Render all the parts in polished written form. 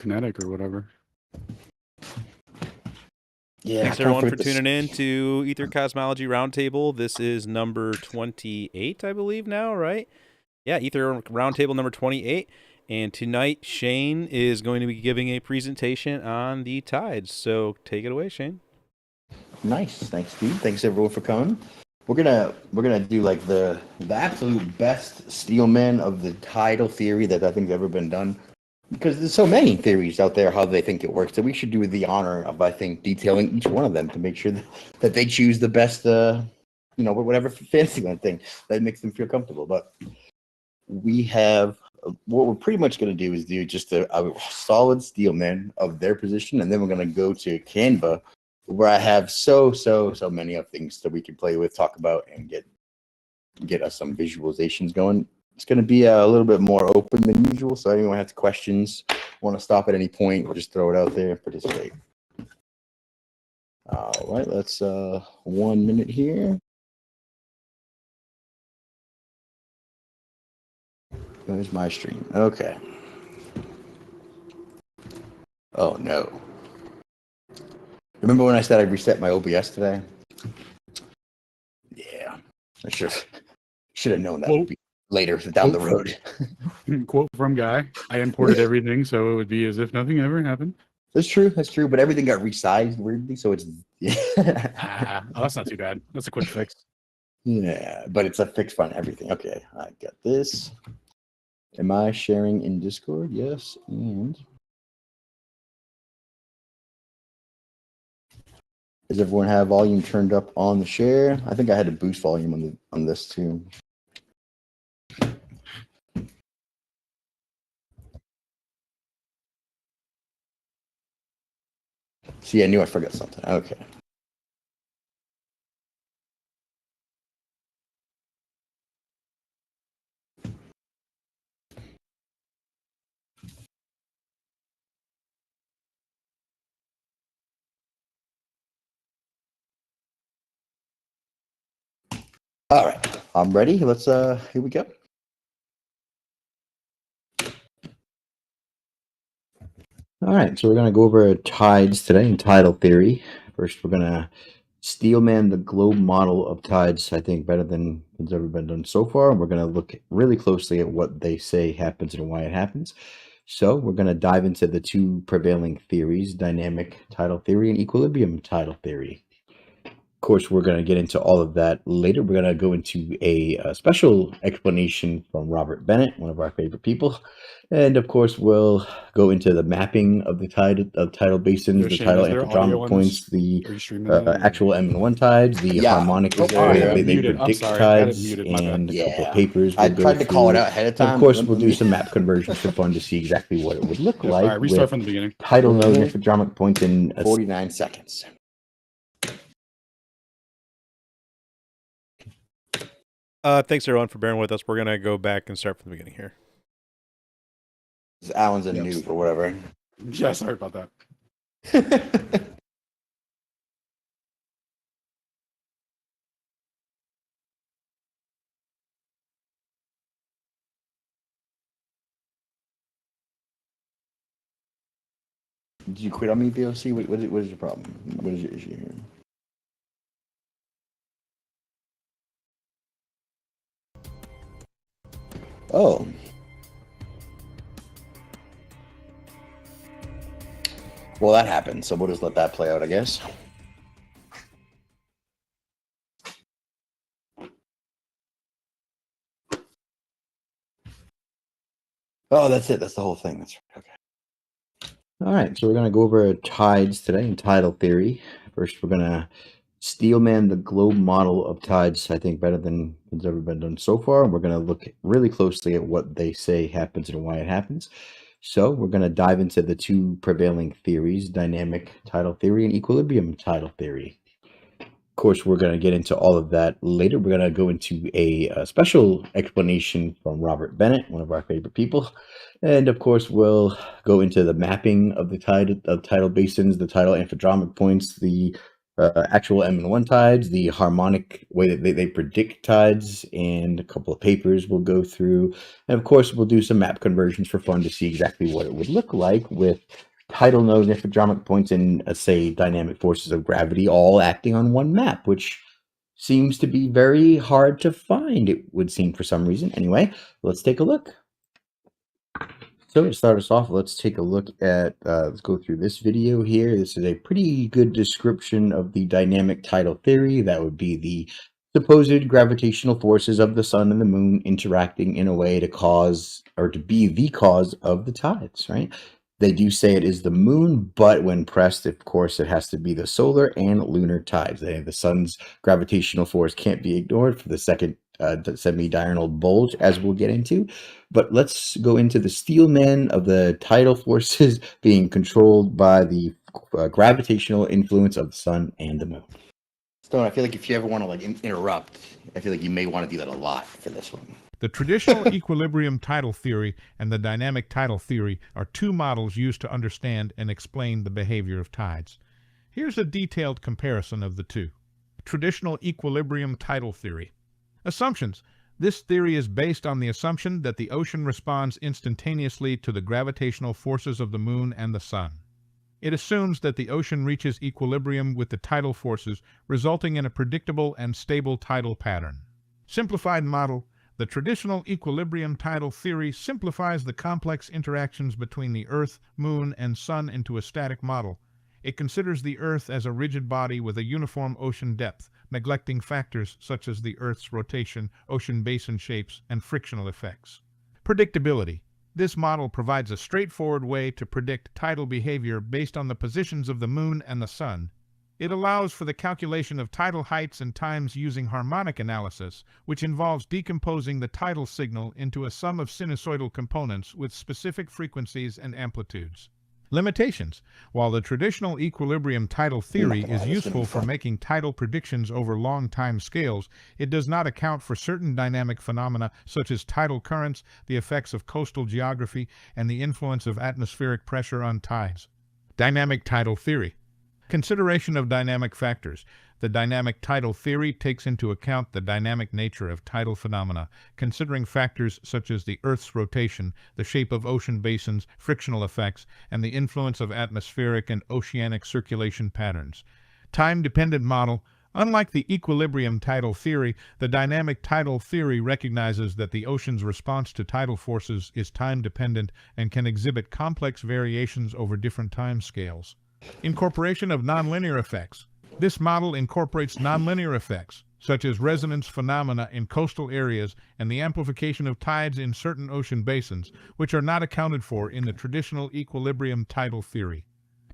kinetic or whatever. Yeah. Thanks everyone for tuning in to Aether Cosmology Roundtable. This is number 28, I believe now, right? Yeah, Aether Roundtable number 28. And tonight, Shane is going to be giving a presentation on the tides. So take it away, Shane. Nice. Thanks, Steve. Thanks everyone for coming. We're gonna do like the absolute best steelman of the tidal theory that I think has ever been done. Because there's so many theories out there how they think it works that we should do the honor of, I think, detailing each one of them to make sure that they choose the best, whatever fantasyland thing that makes them feel comfortable. But we have what we're pretty much going to do is do just a solid steelman of their position, and then we're going to go to Canva, where I have so many of things that we can play with, talk about, and get us some visualizations going. It's going to be a little bit more open than usual, so anyone has questions, want to stop at any point, or just throw it out there, participate. All right, let's 1 minute here. There's my stream. Okay. Oh no. Remember when I said I reset my OBS today? Yeah. I should have known that would be later down the road. Quote from Guy, I imported everything, so it would be as if nothing ever happened. That's true, but everything got resized weirdly, so it's... that's not too bad. That's a quick fix. Yeah, but it's a fix on everything. Okay, I got this. Am I sharing in Discord? Yes, and... Does everyone have volume turned up on the share? I think I had to boost volume on this too. See, I knew I forgot something. Okay. All right, I'm ready. Let's here we go. All right, so we're gonna go over tides today and tidal theory. First, we're gonna steelman the globe model of tides, I think, better than has ever been done so far. And we're gonna look really closely at what they say happens and why it happens. So we're gonna dive into the two prevailing theories: dynamic tidal theory and equilibrium tidal theory. Of course, we're going to get into all of that later. We're going to go into a special explanation from Robert Bennett, one of our favorite people. And of course, we'll go into the mapping of the tidal basins, the tidal anthropometric points, the actual M1 tides, the harmonic way they predict tides, and a couple of papers. I tried to call it out ahead of time. Of course, we'll do some map conversions for fun to see exactly what it would look like. All right, restart from the beginning. Tidal node anthropometric points in 49 seconds. Thanks everyone for bearing with us. We're gonna go back and start from the beginning here. Alan's a noob or whatever. Yeah, sorry about that. Did you quit on me, VOC? What is your problem? What is your issue here? Oh. Well, that happened, so we'll just let that play out, I guess. Oh, that's it. That's the whole thing. That's right. Okay. All right, so we're going to go over tides today and tidal theory. First, we're going to steelman the globe model of tides, I think, better than has ever been done so far. We're going to look really closely at what they say happens and why it happens. So we're going to dive into the two prevailing theories: dynamic tidal theory and equilibrium tidal theory. Of course, we're going to get into all of that later. We're going to go into a special explanation from Robert Bennett, one of our favorite people. And of course, we'll go into the mapping of the tidal basins, the tidal anthropometric points, the actual M&1 tides, the harmonic way that they predict tides, and a couple of papers we'll go through. And of course, we'll do some map conversions for fun to see exactly what it would look like with tidal nodes, infodromic points, and say dynamic forces of gravity all acting on one map, which seems to be very hard to find, it would seem, for some reason. Anyway, let's take a look. So to start us off, let's take a look at, let's go through this video here. This is a pretty good description of the dynamic tidal theory. That would be the supposed gravitational forces of the sun and the moon interacting in a way to cause, or to be the cause of the tides, right? They do say it is the moon, but when pressed, of course, it has to be the solar and lunar tides. The sun's gravitational force can't be ignored for the second semi-diurnal bulge, as we'll get into. But let's go into the steelman of the tidal forces being controlled by the gravitational influence of the sun and the moon. Stone, I feel like if you ever want to like interrupt, I feel like you may want to do that a lot for this one. The traditional equilibrium tidal theory and the dynamic tidal theory are two models used to understand and explain the behavior of tides. Here's a detailed comparison of the two. Traditional equilibrium tidal theory. Assumptions. This theory is based on the assumption that the ocean responds instantaneously to the gravitational forces of the moon and the sun. It assumes that the ocean reaches equilibrium with the tidal forces, resulting in a predictable and stable tidal pattern. Simplified model. The traditional equilibrium tidal theory simplifies the complex interactions between the Earth, Moon, and Sun into a static model. It considers the Earth as a rigid body with a uniform ocean depth, neglecting factors such as the Earth's rotation, ocean basin shapes, and frictional effects. Predictability. This model provides a straightforward way to predict tidal behavior based on the positions of the Moon and the Sun. It allows for the calculation of tidal heights and times using harmonic analysis, which involves decomposing the tidal signal into a sum of sinusoidal components with specific frequencies and amplitudes. Limitations. While the traditional equilibrium tidal theory is useful for making tidal predictions over long time scales, it does not account for certain dynamic phenomena such as tidal currents, the effects of coastal geography, and the influence of atmospheric pressure on tides. Dynamic tidal theory. Consideration of dynamic factors. The dynamic tidal theory takes into account the dynamic nature of tidal phenomena, considering factors such as the Earth's rotation, the shape of ocean basins, frictional effects, and the influence of atmospheric and oceanic circulation patterns. Time-dependent model. Unlike the equilibrium tidal theory, the dynamic tidal theory recognizes that the ocean's response to tidal forces is time-dependent and can exhibit complex variations over different time scales. Incorporation of nonlinear effects. This model incorporates nonlinear effects, such as resonance phenomena in coastal areas and the amplification of tides in certain ocean basins, which are not accounted for in the traditional equilibrium tidal theory.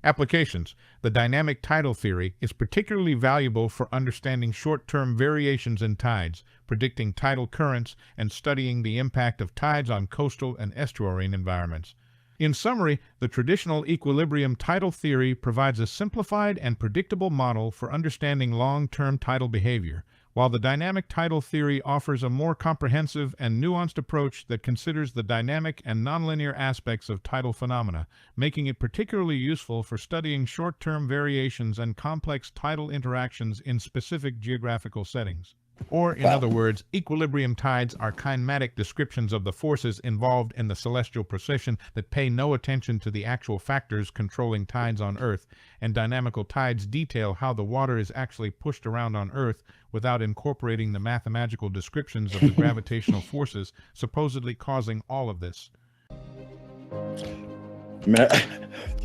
Applications. The dynamic tidal theory is particularly valuable for understanding short-term variations in tides, predicting tidal currents, and studying the impact of tides on coastal and estuarine environments. In summary, the traditional equilibrium tidal theory provides a simplified and predictable model for understanding long-term tidal behavior, while the dynamic tidal theory offers a more comprehensive and nuanced approach that considers the dynamic and nonlinear aspects of tidal phenomena, making it particularly useful for studying short-term variations and complex tidal interactions in specific geographical settings. Or, in other words, equilibrium tides are kinematic descriptions of the forces involved in the celestial procession that pay no attention to the actual factors controlling tides on Earth, and dynamical tides detail how the water is actually pushed around on Earth without incorporating the mathematical descriptions of the gravitational forces supposedly causing all of this.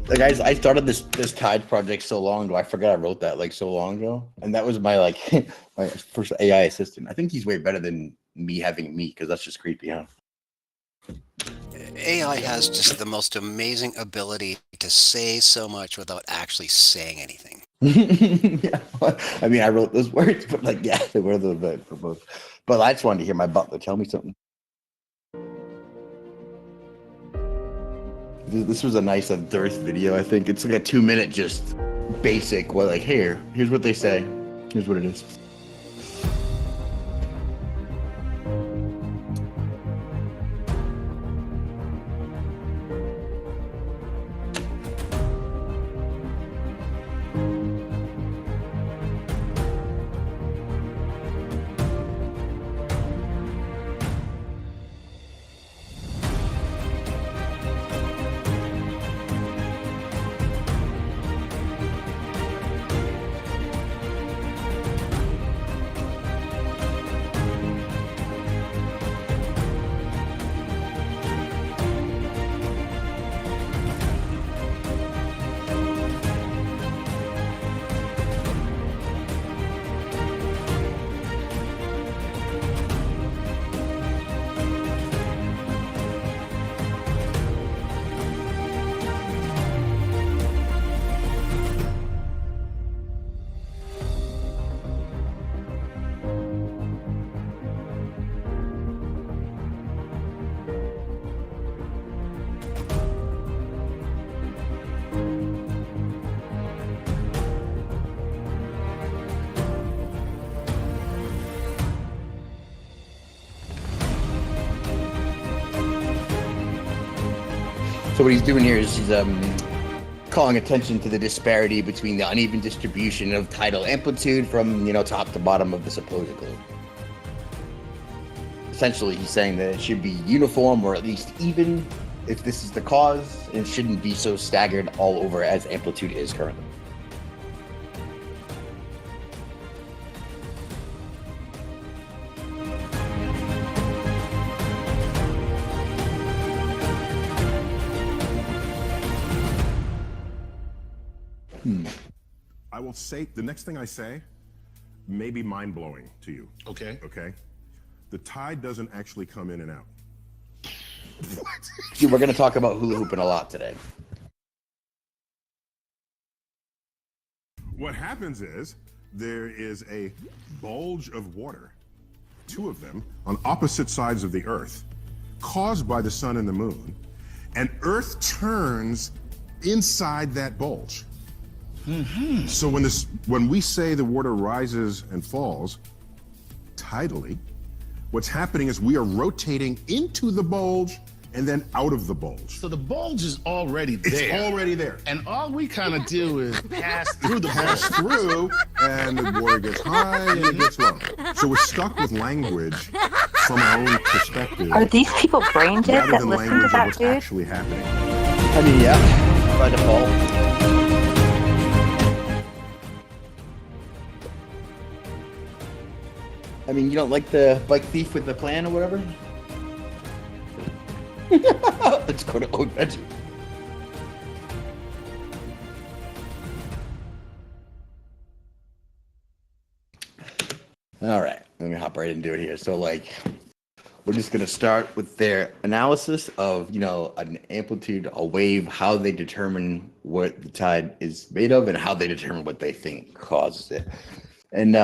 Guys, I started this tide project so long ago. I forgot I wrote that like so long ago, and that was my my first AI assistant. I think he's way better than me having me, because that's just creepy, huh? AI has just the most amazing ability to say so much without actually saying anything. Yeah, I mean, I wrote those words, but like, yeah, they were a little bit for both. But I just wanted to hear my butler tell me something. This was a nice Dearth video, I think. It's like a 2-minute just basic, well, like, here's what they say. Here's what it is. So what he's doing here is he's calling attention to the disparity between the uneven distribution of tidal amplitude from, top to bottom of the supposed globe. Essentially, he's saying that it should be uniform or at least even if this is the cause. It shouldn't be so staggered all over as amplitude is currently. I will say, the next thing I say may be mind-blowing to you. Okay. Okay? The tide doesn't actually come in and out. See, we're going to talk about hula hooping a lot today. What happens is there is a bulge of water, two of them, on opposite sides of the Earth, caused by the sun and the moon, and Earth turns inside that bulge. So when we say the water rises and falls tidally, what's happening is we are rotating into the bulge and then out of the bulge. So the bulge is already there. It's already there. And all we kind of do is pass through the Pass bulge. through, and the water gets high and it gets low. So we're stuck with language from our own perspective, Are these people brain dead rather that than listen to language of that what's dude? actually happening. I mean, yeah, by default. I mean, you don't like the bike thief with the plan or whatever? Let's go to Old Bedroom. All right, let me hop right into it here. So, we're just going to start with their analysis of, an amplitude, a wave, how they determine what the tide is made of, and how they determine what they think causes it. And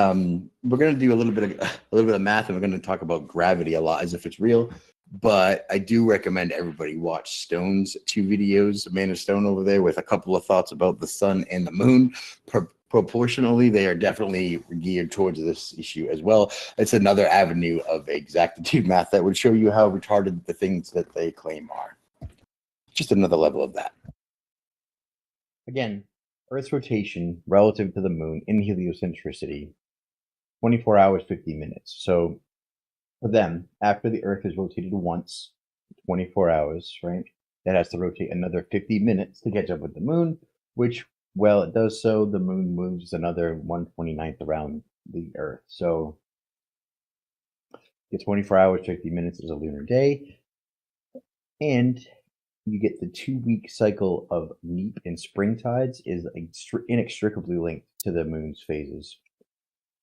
we're going to do a little bit of math, and we're going to talk about gravity a lot as if it's real. But I do recommend everybody watch Stone's 2 videos, Man of Stone over there, with a couple of thoughts about the sun and the moon. Proportionally, they are definitely geared towards this issue as well. It's another avenue of exactitude math that would show you how retarded the things that they claim are. Just another level of that. Again, Earth's rotation relative to the moon in heliocentricity, 24 hours, 50 minutes. So for them, after the Earth is rotated once, 24 hours, right? It has to rotate another 50 minutes to catch up with the moon, which, well, it does so, the moon moves another 1/29th around the Earth. So it's 24 hours, 50 minutes is a lunar day. And you get the 2-week cycle of neap and spring tides is inextricably linked to the moon's phases.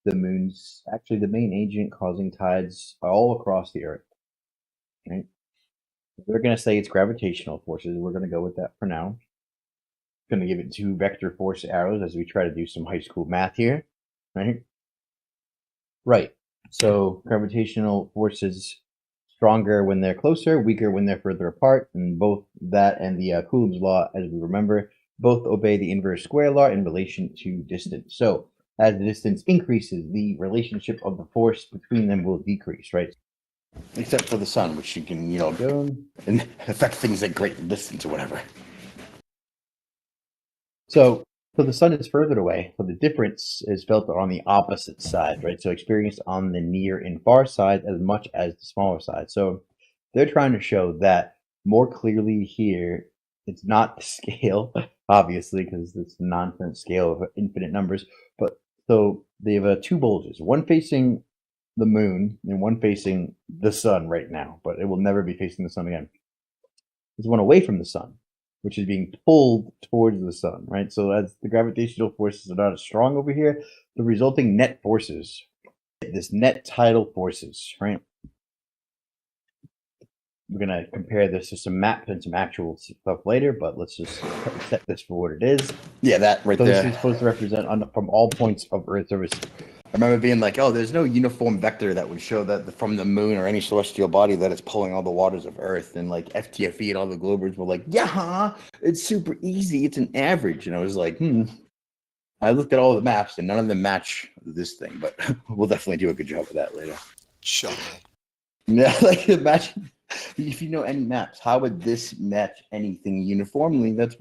The moon's actually the main agent causing tides all across the Earth. Right? They're going to say it's gravitational forces. We're going to go with that for now. Going to give it 2 vector force arrows as we try to do some high school math here. Right? Right. So gravitational forces stronger when they're closer, weaker when they're further apart, and both that and the Coulomb's law, as we remember, both obey the inverse square law in relation to distance. So as the distance increases, the relationship of the force between them will decrease, right? Except for the sun, which you can, go and affect things at great distance or whatever. So the sun is further away, so the difference is felt on the opposite side, right? So experienced on the near and far side as much as the smaller side. So they're trying to show that more clearly here, it's not the scale, obviously, because it's a nonsense scale of infinite numbers. But so they have 2 bulges, one facing the moon and one facing the sun right now, but it will never be facing the sun again. There's one away from the sun, which is being pulled towards the sun, right? So as the gravitational forces are not as strong over here, the resulting net forces, this net tidal forces, right? We're going to compare this to some maps and some actual stuff later, but let's just set this for what it is. Yeah, that right there. This is supposed to represent from all points of Earth's surface. I remember being like, oh, there's no uniform vector that would show that from the moon or any celestial body that it's pulling all the waters of Earth. And like FTFE and all the Globers were like, yeah, it's super easy. It's an average. And I was like, I looked at all the maps and none of them match this thing, but we'll definitely do a good job of that later. Shocking. Yeah, like imagine If you know any maps, how would this match anything uniformly? That's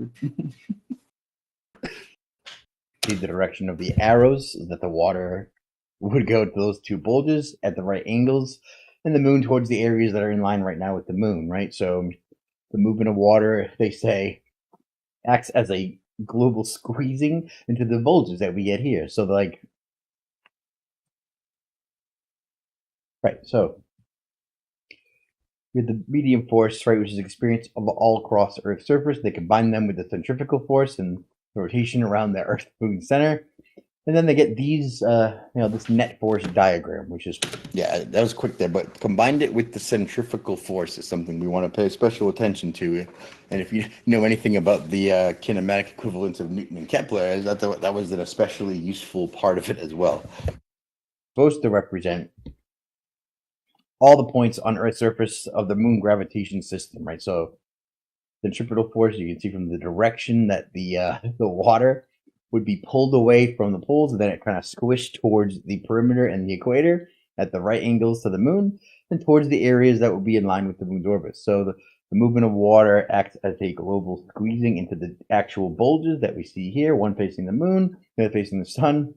see the direction of the arrows is that the water would go to those two bulges at the right angles, and the moon towards the areas that are in line right now with the moon, right? So the movement of water, they say, acts as a global squeezing into the bulges that we get here. So like, right, so with the medium force, right, which is experience of all across the Earth's surface, they combine them with the centrifugal force and the rotation around the Earth moving center. And then they get these, this net force diagram, which is, yeah, that was quick there, but combined it with the centrifugal force is something we want to pay special attention to. And if you know anything about the kinematic equivalence of Newton and Kepler, that was an especially useful part of it as well. Supposed to represent all the points on Earth's surface of the moon gravitation system, right? So centripetal force, you can see from the direction that the water would be pulled away from the poles, and then it kind of squished towards the perimeter and the equator at the right angles to the moon, and towards the areas that would be in line with the moon's orbit. So the movement of water acts as a global squeezing into the actual bulges that we see here, one facing the moon, the other facing the sun,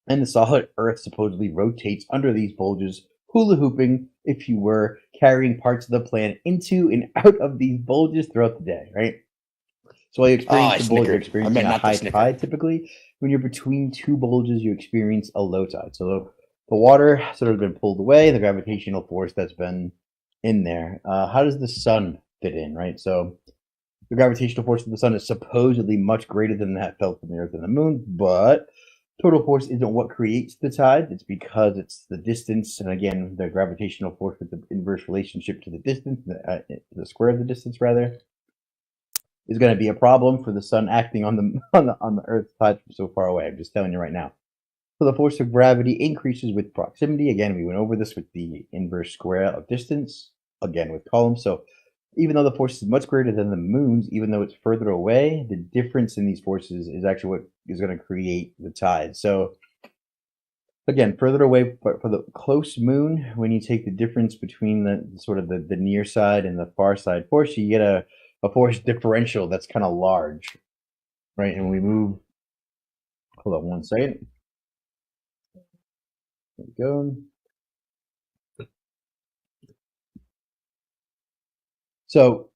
and the solid Earth supposedly rotates under these bulges, hula hooping, if you were, carrying parts of the planet into and out of these bulges throughout the day, right? So while you experience the bulge, you're experiencing a high tide typically. When you're between two bulges, you experience a low tide. So the water sort of been pulled away, the gravitational force that's been in there. How does the sun fit in, right? So the gravitational force of the sun is supposedly much greater than that felt from the Earth and the moon, but total force isn't what creates the tide. It's because it's the distance, and again, the gravitational force with the inverse relationship to the distance, the square of the distance rather, is going to be a problem for the sun acting on the Earth's tide from so far away. I'm just telling you right now. So the force of gravity increases with proximity. Again, we went over this with the inverse square of distance, again with columns. So even though the force is much greater than the moon's, even though it's further away, the difference in these forces is actually what is going to create the tide. So again, further away, but for the close moon, when you take the difference between the sort of the near side and the far side force, you get a force differential that's kind of large, right? And we move, hold on one second. There we go. So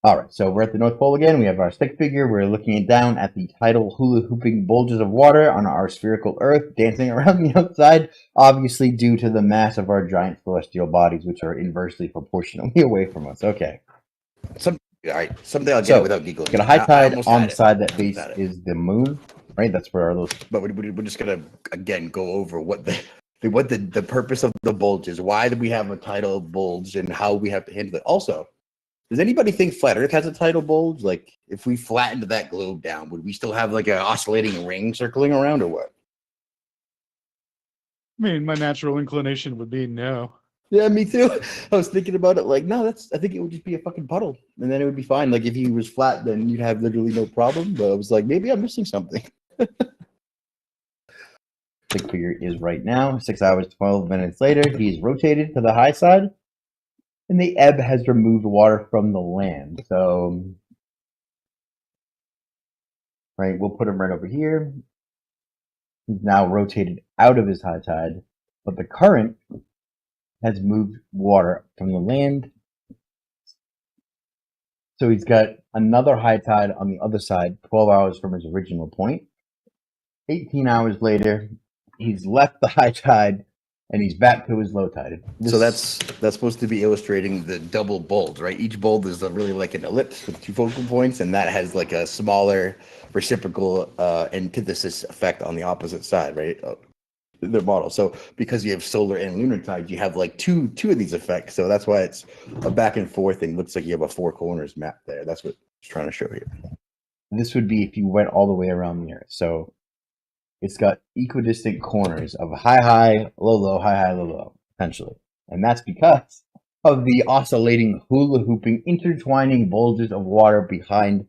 all right, so we're at the North Pole again. We have our stick figure. We're looking down at the tidal hula hooping bulges of water on our spherical Earth, dancing around the outside, obviously due to the mass of our giant celestial bodies, which are inversely proportionally away from us. Okay. All right, someday I'll get it without giggling. Got a high tide on the side that faces the moon, right? That's where our little. But we're just gonna again go over what the purpose of the bulge is, why do we have a tidal bulge, and how we have to handle it. Also, does anybody think flat Earth has a tidal bulge? Like, if we flattened that globe down, would we still have like an oscillating ring circling around, or what? I mean, my natural inclination would be no. Yeah, me too. I was thinking about it like, no, I think it would just be a fucking puddle, and then it would be fine. Like, if he was flat, then you'd have literally no problem. But I was like, maybe I'm missing something. Stick figure is right now, 6 hours, 12 minutes later, he's rotated to the high side. And the ebb has removed water from the land. So, right, we'll put him right over here. He's now rotated out of his high tide, but the current has moved water from the land. So he's got another high tide on the other side, 12 hours from his original point. 18 hours later, he's left the high tide and he's back to his low tide. So that's supposed to be illustrating the double bulge, right? Each bulge is really like an ellipse with two focal points, and that has like a smaller reciprocal antithesis effect on the opposite side, right? The model. So because you have solar and lunar tides, you have like two of these effects. So that's why it's a back and forth and looks like you have a four corners map there. That's what it's trying to show here. This would be if you went all the way around the Earth. So it's got equidistant corners of high, low, high, low, potentially. And that's because of the oscillating hula hooping intertwining bulges of water behind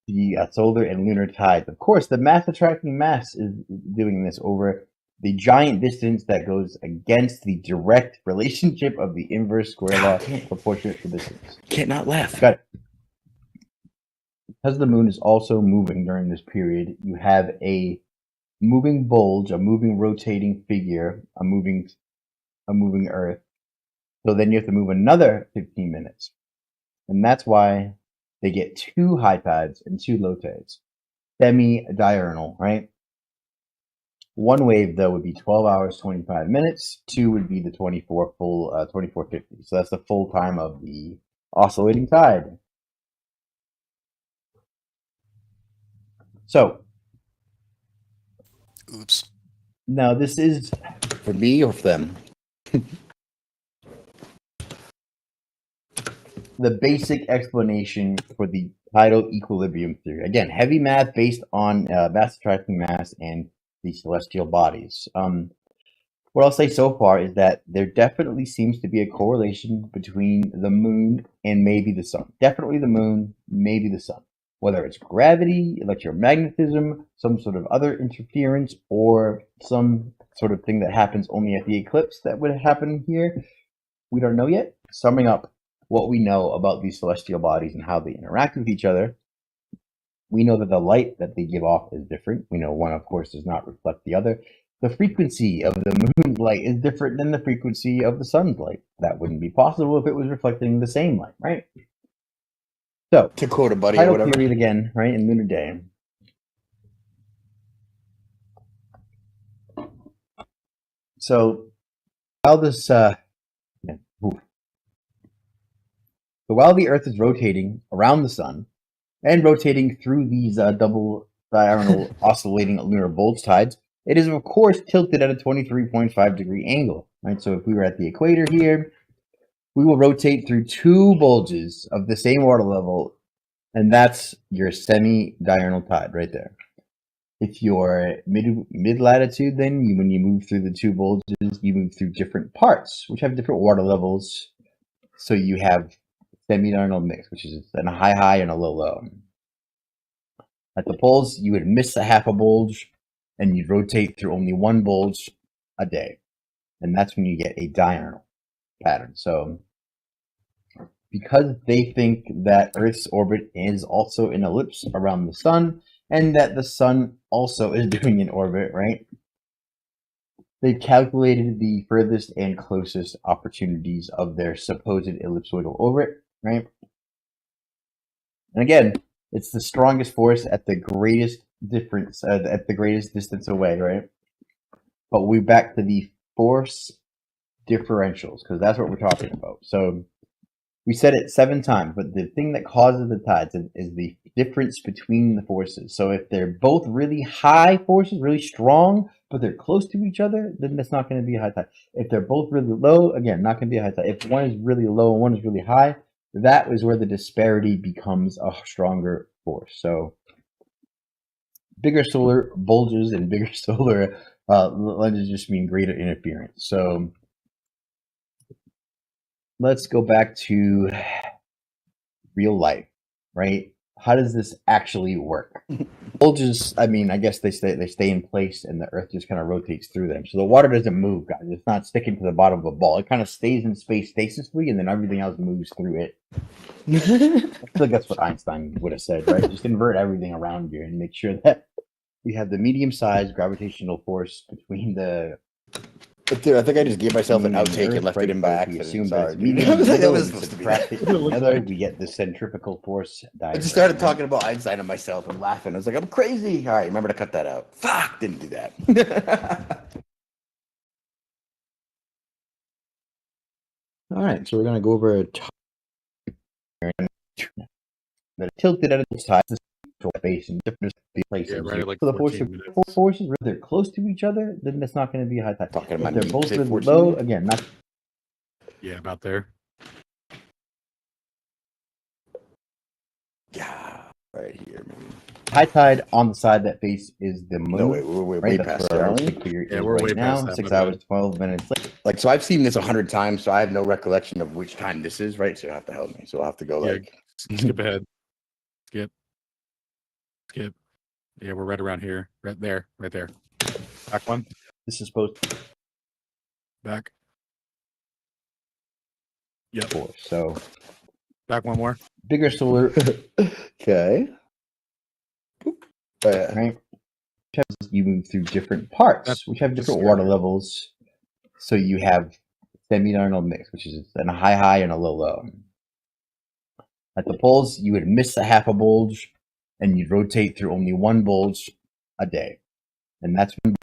the solar and lunar tides. Of course, the mass attracting mass is doing this over the giant distance that goes against the direct relationship of the inverse square law proportionate to distance. Can't not laugh. Got it. Because the moon is also moving during this period, you have a moving bulge, a moving rotating figure, a moving Earth. So then you have to move another 15 minutes. And that's why they get 2 high tides and 2 low tides. Semi-diurnal, right? One wave, though, would be 12 hours, 25 minutes. 2 would be the 24:50. So that's the full time of the oscillating tide. So, Oops. now this is For me or for them? the basic explanation for the tidal equilibrium theory. Again, heavy math based on mass attracting mass and the celestial bodies. What I'll say so far is that there definitely seems to be a correlation between the moon and maybe the sun. Definitely the moon, maybe the sun. Whether it's gravity, electromagnetism, some sort of other interference, or some sort of thing that happens only at the eclipse that would happen here, we don't know yet. Summing up what we know about these celestial bodies and how they interact with each other, we know that the light that they give off is different. We know one, of course, does not reflect the other. The frequency of the moon's light is different than the frequency of the sun's light. That wouldn't be possible if it was reflecting the same light, right? So, To quote a buddy or tidal whatever. period again, right, in lunar day. So, while this, So while the Earth is rotating around the sun and rotating through these double diurnal oscillating lunar bulge tides, it is of course tilted at a 23.5 degree angle. Right. So if we were at the equator here, we will rotate through 2 bulges of the same water level, and that's your semi-diurnal tide right there. If you're mid latitude, then when you move through the 2 bulges, you move through different parts, which have different water levels. So you have semi-diurnal mix, which is a high and a low. At the poles, you would miss a half a bulge, and you'd rotate through only 1 bulge a day, and that's when you get a diurnal pattern. So, because they think that Earth's orbit is also an ellipse around the sun, and that the sun also is doing an orbit, right? They've calculated the furthest and closest opportunities of their supposed ellipsoidal orbit, right? And again, it's the strongest force at the greatest difference, at the greatest distance away, right? But we're back to the force differentials, because that's what we're talking about. So we said it 7 times, but the thing that causes the tides is the difference between the forces. So if they're both really high forces, really strong, but they're close to each other, then that's not going to be a high tide. If they're both really low, again, not going to be a high tide. If one is really low and one is really high, that is where the disparity becomes a stronger force. So bigger solar bulges and bigger solar lenses just mean greater interference. So let's go back to real life, right? How does this actually work? Bulges, I mean, I guess they stay in place, and the Earth just kind of rotates through them. So the water doesn't move, guys. It's not sticking to the bottom of a ball. It kind of stays in space stasisly, and then everything else moves through it. I feel like that's what Einstein would have said, right? Just invert everything around you and make sure that we have the medium-sized gravitational force between the But dude, I think I just gave myself an moon and outtake Earth, and left right? it in by So if we accident. assume that Sorry, it's dude. medium in the That middle was and supposed to be. subtract it together, we get the centrifugal force diagram. I just started right? talking about Einstein and myself and laughing. I was like, I'm crazy. All right, remember to cut that out. Fuck, didn't do that. All right, so we're gonna go over a that are tilted at its sides, base in different places. Yeah, right, like so the 14 forces, minutes. forces, if they're close to each other, then that's not going to be a high tide. Talking If about they're me, both say really 14 low, minutes? again, not Yeah, about there. Yeah, right here, man. high tide on the side that face is the moon. No, wait, we're way right? That's past where there, our aren't we? stick figure Yeah, is we're right way past now. that, 6 my bad. hours, 12 minutes later. Like, so I've seen this 100 times, so I have no recollection of which time this is, right? So you have to help me. So I'll have to go Yeah. like, Skip ahead. Skip. Yeah, we're right around here. Right there. Back one. This is supposed to Back. Yep. force. So Back one more. bigger solar, Okay. right? You move through different parts, That's which have the different water scary. levels. So you have semi-diurnal mix, which is a high and a low. At the poles, you would miss a half a bulge, and you'd rotate through only one bulge a day. And that's when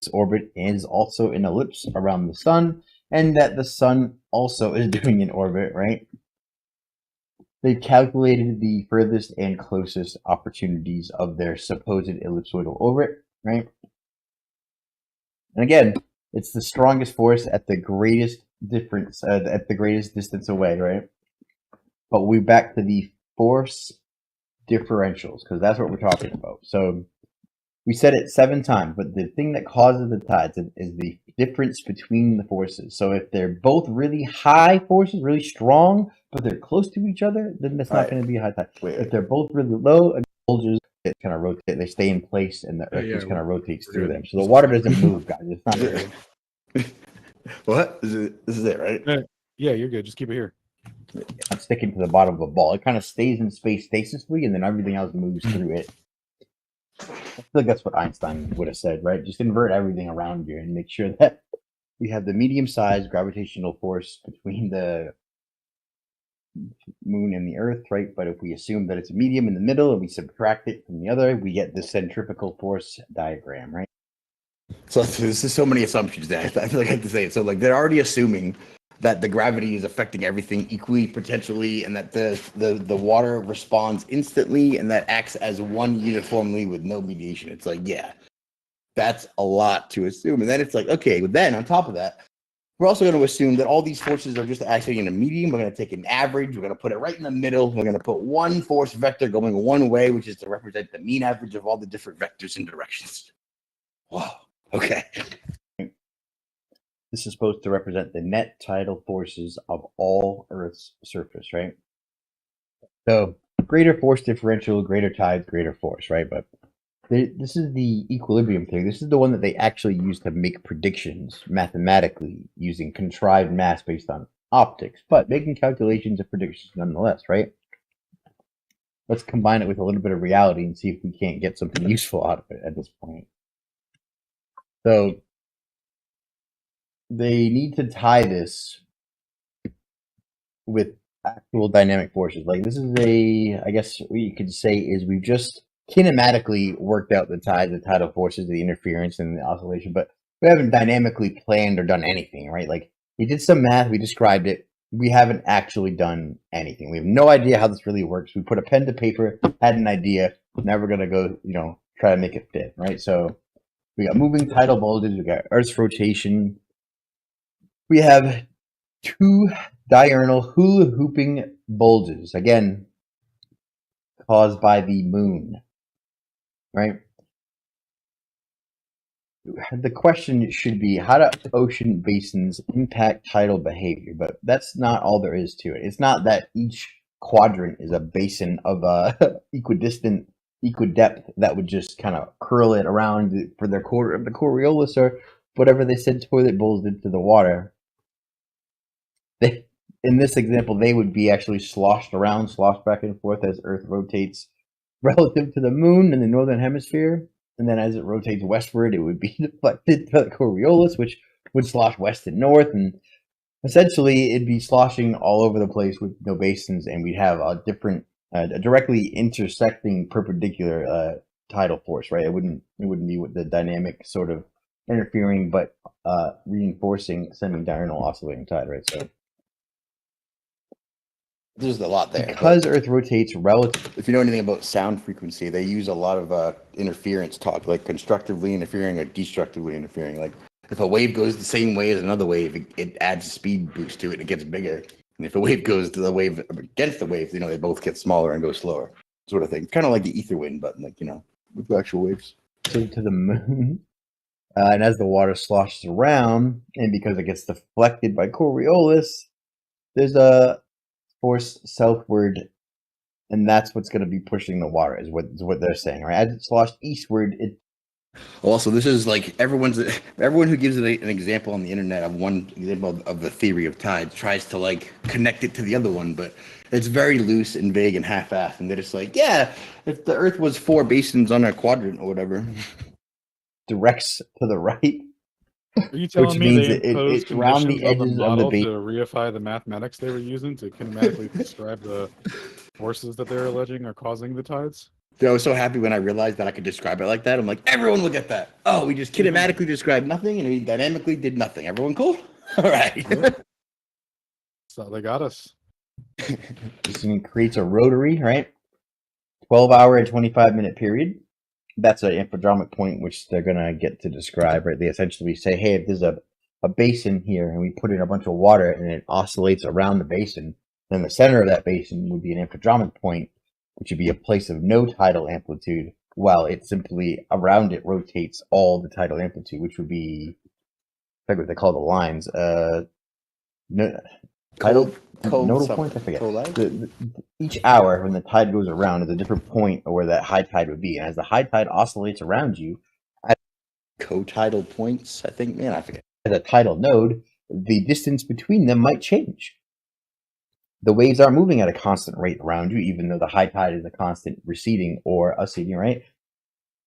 this orbit is also an ellipse around the sun, and that the sun also is doing an orbit, right? They've calculated the furthest and closest opportunities of their supposed ellipsoidal orbit, right? And again, it's the strongest force at the greatest difference, at the greatest distance away, right? But we're back to the force differentials, because that's what we're talking about. So we said it 7 times, but the thing that causes the tides is the difference between the forces. So if they're both really high forces, really strong, but they're close to each other, then that's not Alright. going to be a high tide. Wait, If they're both really low, bulges kind of rotate, they stay in place, and the earth yeah, just kind of rotates we're through good. them. So the water doesn't move, guys. It's not very. what? This is it, right? Yeah, you're good. Just keep it here. I'm sticking to the bottom of a ball. It kind of stays in space stasisly, and then everything else moves through it. I feel like that's what Einstein would have said, right? Just invert everything around you and make sure that we have the medium-sized gravitational force between the moon and the earth, right? But if we assume that it's a medium in the middle and we subtract it from the other, we get the centrifugal force diagram, right? So this is so many assumptions there. I feel like I have to say it. So like they're already assuming that the gravity is affecting everything equally potentially, and that the water responds instantly, and that acts as one uniformly with no mediation. It's like, yeah, that's a lot to assume. And then it's like, okay, but then on top of that, we're also going to assume that all these forces are just acting in a medium. We're going to take an average. We're going to put it right in the middle. We're going to put one force vector going one way, which is to represent the mean average of all the different vectors and directions. Wow. Okay. This is supposed to represent the net tidal forces of all Earth's surface, right? So greater force differential, greater tides, greater force, right? But this is the equilibrium theory. This is the one that they actually use to make predictions mathematically using contrived mass based on optics, but making calculations and predictions nonetheless, right? Let's combine it with a little bit of reality and see if we can't get something useful out of it at this point. So they need to tie this with actual dynamic forces. Like this is I guess what you could say is we've just kinematically worked out the tides, the tidal forces, the interference, and the oscillation, but we haven't dynamically planned or done anything, right? Like we did some math, we described it, we haven't actually done anything. We have no idea how this really works. We put a pen to paper, had an idea, now we're gonna go, try to make it fit, right? So we got moving tidal bulges, we got Earth's rotation, we have 2 diurnal hula hooping bulges, again, caused by the moon, right? The question should be, how do ocean basins impact tidal behavior? But that's not all there is to it. It's not that each quadrant is a basin of equidistant, equidepth that would just kind of curl it around for their quarter of the Coriolis or whatever they send toilet bowls into the water. In this example, they would be actually sloshed back and forth as Earth rotates relative to the moon in the northern hemisphere. And then as it rotates westward, it would be deflected to the Coriolis, which would slosh west and north. And essentially, it'd be sloshing all over the place with no basins. And we'd have a different, directly intersecting perpendicular tidal force, right? It wouldn't be with the dynamic sort of interfering, but reinforcing semi-diurnal oscillating tide, right? So There's a lot there. because Earth rotates relative. If you know anything about sound frequency, they use a lot of interference talk, like constructively interfering or destructively interfering. Like if a wave goes the same way as another wave, it adds a speed boost to it and it gets bigger. And if a wave goes to the wave against the wave, they both get smaller and go slower, sort of thing. Kind of like the ether wind, but like, with actual waves. To the moon. And as the water sloshes around, and because it gets deflected by Coriolis, there's a force southward, and that's what's going to be pushing the water, is what they're saying, right? As it sloshed eastward, it Also, this is like everyone who gives it an example on the internet of one example of the theory of tides tries to like connect it to the other one, but it's very loose and vague and half-assed, and they're just like, yeah, if the Earth was 4 basins on a quadrant or whatever, Directs to the right, Are you telling which me means they imposed it's around the conditions on the edges of the model base. to reify the mathematics they were using to kinematically describe the forces that they're alleging are causing the tides? I was so happy when I realized that I could describe it like that. I'm like, everyone look at that. Oh, we just kinematically described nothing and we dynamically did nothing. Everyone cool? All right. So they got us. This thing creates a rotary, right? 12-hour and 25-minute period. That's an infodromic point, which they're going to get to describe, right? They essentially say, hey, if there's a basin here and we put in a bunch of water and it oscillates around the basin, then the center of that basin would be an infodromic point, which would be a place of no tidal amplitude, while it simply around it rotates all the tidal amplitude, which would be, I forget what they call the lines. Tidal nodal points, I forget. Each hour when the tide goes around is a different point where that high tide would be, and as the high tide oscillates around you, Co-tidal points, I think. Man, I forget. as a tidal node, the distance between them might change. The waves are moving at a constant rate around you, even though the high tide is a constant receding or ascending, right?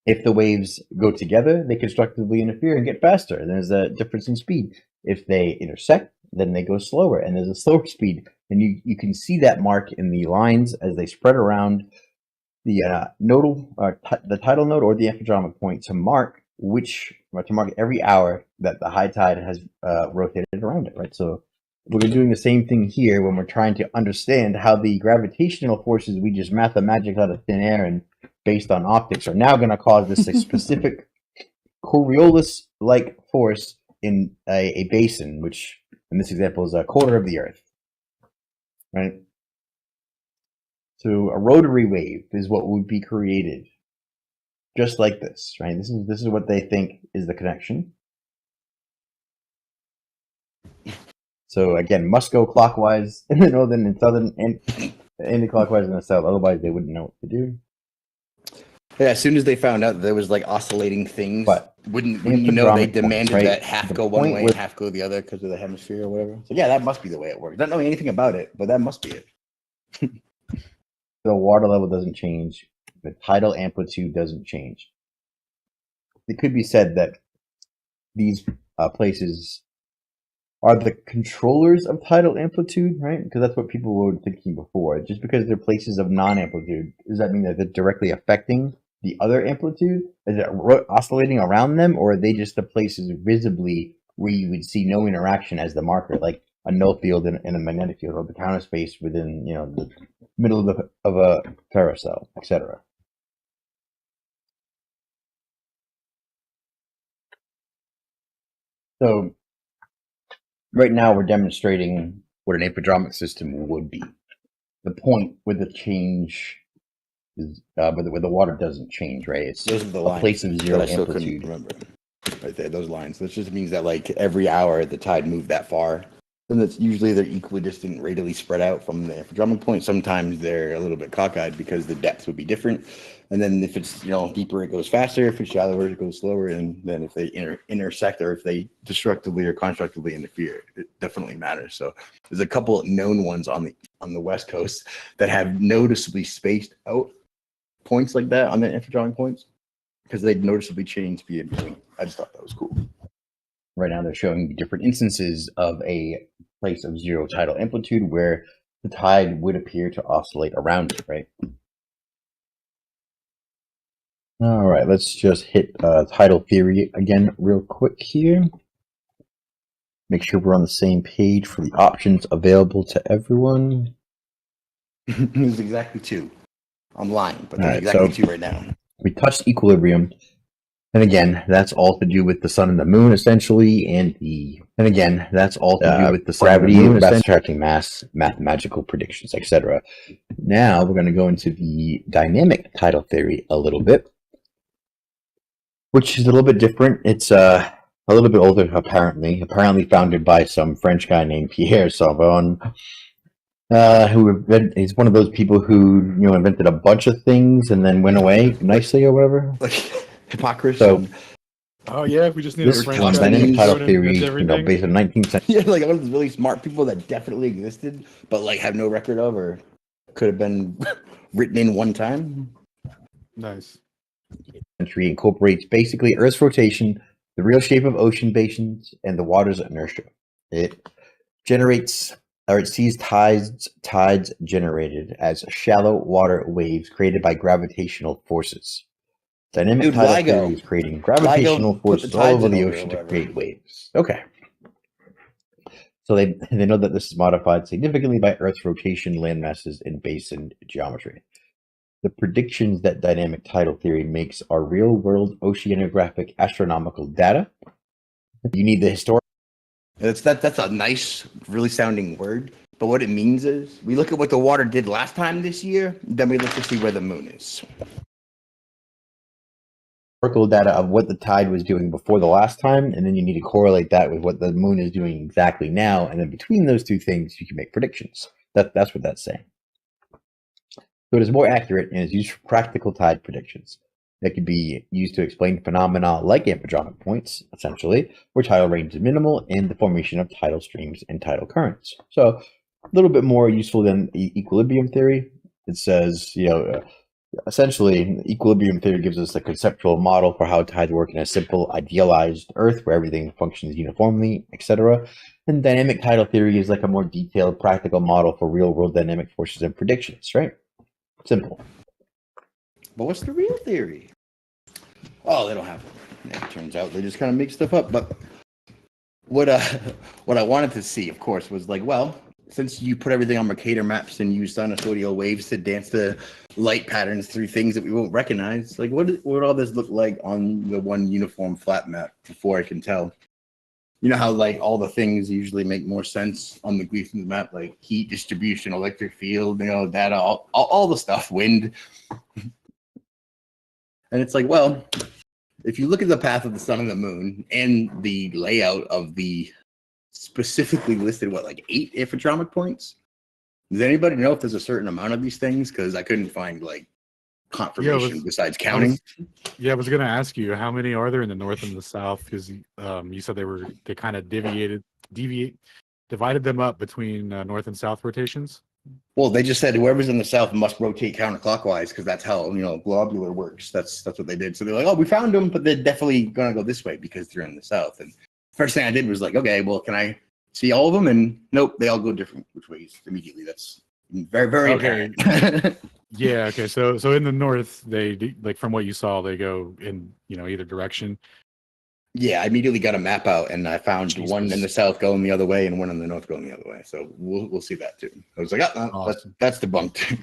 If the waves go together, they constructively interfere and get faster. And there's a difference in speed. If they intersect, then they go slower, and there's a slower speed. And you can see that mark in the lines as they spread around the the tidal node or the infodromic point to mark every hour that the high tide has rotated around it, right? So we're doing the same thing here when we're trying to understand how the gravitational forces we just mathematically out of thin air and based on optics are now going to cause this specific Coriolis-like force in a basin, which in this example is a quarter of the Earth, right? So a rotary wave is what would be created just like this, right? This is what they think is the connection. So again, must go clockwise in the northern and southern, and anti-clockwise in the south. Otherwise, they wouldn't know what to do. Yeah, as soon as they found out there was like oscillating things, But wouldn't you know they infodromic demanded points, right? that half The go one point way where- and half go the other because of the hemisphere or whatever. So yeah, that must be the way it works. Not knowing anything about it, but that must be it. The water level doesn't change. The tidal amplitude doesn't change. It could be said that these places are the controllers of tidal amplitude, right? Because that's what people were thinking before. Just because they're places of non-amplitude, does that mean that they're directly affecting the other amplitude? Is it oscillating around them, or are they just the places visibly where you would see no interaction as the marker, like a null field in a magnetic field, or the counter space within, the middle of a ferrocell, etc. So right now we're demonstrating what an apodromic system would be. The point where the change is, where the water doesn't change, right? It's Those are the a lines place of zero that I still couldn't amplitude. remember. Right there, those lines. This just means that like every hour the tide moved that far. And that's usually they're equidistant, radially spread out from the infodromic point. Sometimes they're a little bit cockeyed because the depth would be different. And then if it's deeper, it goes faster. If it's shallower, it goes slower. And then if they intersect or if they destructively or constructively interfere, it definitely matters. So there's a couple of known ones on the West Coast that have noticeably spaced out points like that on the infodromic points because they'd noticeably change speed in between. I just thought that was cool. Right now they're showing different instances of a place of zero tidal amplitude where the tide would appear to oscillate around it, right? All right, let's just hit tidal theory again real quick here. Make sure we're on the same page for the options available to everyone. There's exactly 2. I'm lying, but there's Alright, exactly so 2 right now. we touched equilibrium. And again, that's all to do with the sun and the moon, essentially, that's all to do with the gravity, attracting mass, mathematical predictions, etc. Now we're going to go into the dynamic tidal theory a little bit, which is a little bit different. It's a little bit older, apparently founded by some French guy named Pierre Sauvon, he's one of those people who invented a bunch of things and then went away nicely or whatever. hypocrisy. So Oh yeah, if we just need a this French one, guy dynamic to tidal go and theory, invent everything. based on 19th century. Yeah, like one of those really smart people that definitely existed, but like have no record of, or could have been written in one time. Nice. Century incorporates basically Earth's rotation, the real shape of ocean basins, and the water's inertia. It generates, or it sees tides generated as shallow water waves created by gravitational forces. Dynamic Dude, tidal LIGO. theory is creating gravitational LIGO put the forces all tides over in the order or ocean to whatever. create waves. Okay. So they know that this is modified significantly by Earth's rotation, land masses, and basin geometry. The predictions that dynamic tidal theory makes are real-world oceanographic astronomical data. You need the historic. That's a nice, really sounding word. But what it means is we look at what the water did last time this year, then we look to see where the moon is. Historical data of what the tide was doing before the last time, and then you need to correlate that with what the moon is doing exactly now, and then between those two things, you can make predictions. That's what that's saying. So it is more accurate and is used for practical tide predictions. That can be used to explain phenomena like amphidromic points, essentially, where tidal range is minimal, and the formation of tidal streams and tidal currents. So a little bit more useful than equilibrium theory. It says, essentially, equilibrium theory gives us a conceptual model for how tides work in a simple, idealized Earth where everything functions uniformly, etc. And dynamic tidal theory is like a more detailed, practical model for real-world dynamic forces and predictions, right? Simple. But what's the real theory? Oh, they don't have it. Yeah, it turns out they just kind of make stuff up. But what I wanted to see, of course, was like, well, since you put everything on Mercator maps and use sinusoidal waves to dance the light patterns through things that we won't recognize, like what would all this look like on the one uniform flat map before I can tell? You know how like all the things usually make more sense on the Gleason's map, like heat distribution, electric field, data, all the stuff, wind. And it's like, well, if you look at the path of the sun and the moon and the layout of the specifically listed, like 8 amphidromic points? Does anybody know if there's a certain amount of these things? Because I couldn't find like confirmation besides counting. I was going to ask you, how many are there in the north and the south? Because you said they kind of divided them up between north and south rotations. Well, they just said whoever's in the south must rotate counterclockwise because that's how globular works. That's what they did. So they're like, oh, we found them, but they're definitely gonna go this way because they're in the south. And first thing I did was like, okay, well, can I see all of them? And nope, they all go different which ways immediately. That's very, very okay. apparent. Yeah. Okay. So in the north, they like from what you saw, they go in either direction. Yeah, I immediately got a map out, and I found one in the south going the other way, and one in the north going the other way. So we'll see that too. I was like, awesome. that's debunked.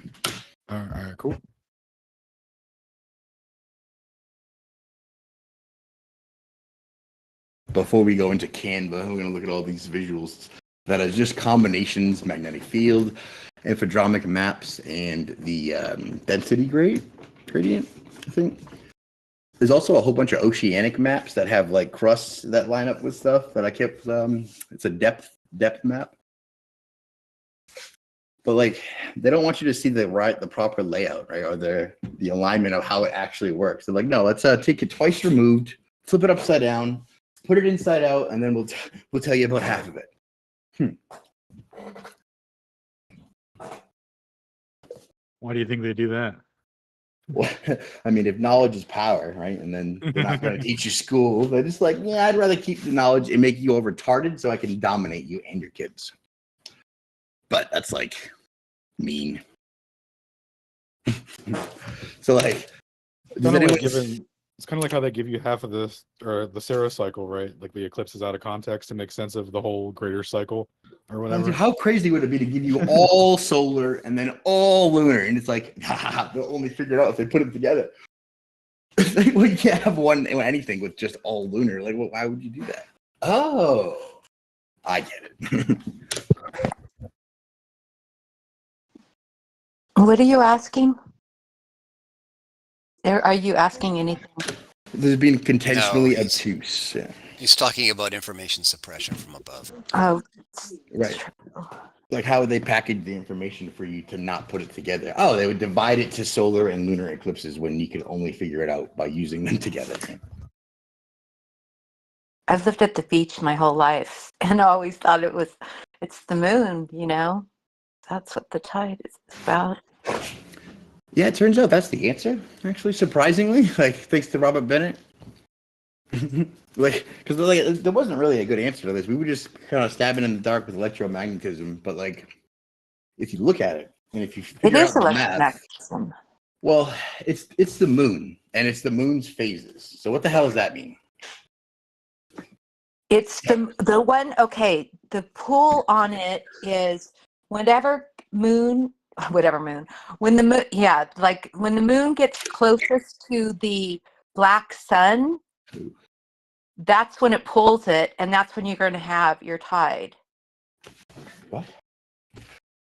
All right, cool. Before we go into Canva, we're going to look at all these visuals that are just combinations: magnetic field, amphidromic maps, and the density gradient. I think. There's also a whole bunch of oceanic maps that have like crusts that line up with stuff that I kept. It's a depth map, but like they don't want you to see the proper layout, right, or the alignment of how it actually works. They're like, no, let's take it twice removed, flip it upside down, put it inside out, and then we'll tell you about half of it. Why do you think they do that? Well, I mean, if knowledge is power, right? And then they're not going to teach you school. They're just like, yeah, I'd rather keep the knowledge and make you all retarded so I can dominate you and your kids. But that's like mean. So like, it's kind of like how they give you half of this or the Sarah cycle, right? Like the eclipse is out of context to make sense of the whole greater cycle or whatever. Dude, how crazy would it be to give you all solar and then all lunar? And it's like, they'll only figure it out if they put them together. Well, you can't have anything with just all lunar. Like, well, why would you do that? Oh, I get it. What are you asking? Are you asking anything? There's been intentionally obtuse. Yeah. He's talking about information suppression from above. Oh, right. Like, how would they package the information for you to not put it together? Oh, they would divide it to solar and lunar eclipses when you could only figure it out by using them together. I've lived at the beach my whole life and always thought it's the moon, you know? That's what the tide is about. Yeah, it turns out that's the answer, actually, surprisingly. Like, thanks to Robert Bennett. Like, because there wasn't really a good answer to this. We were just kind of stabbing in the dark with electromagnetism. But, like, if you look at it, and if you It figure is out the math, electromagnetism. well, it's the moon, and it's the moon's phases. So what the hell does that mean? It's the one, okay, the pull on it is when the moon, when the moon gets closest to the black sun, that's when it pulls it, and that's when you're going to have your tide. What?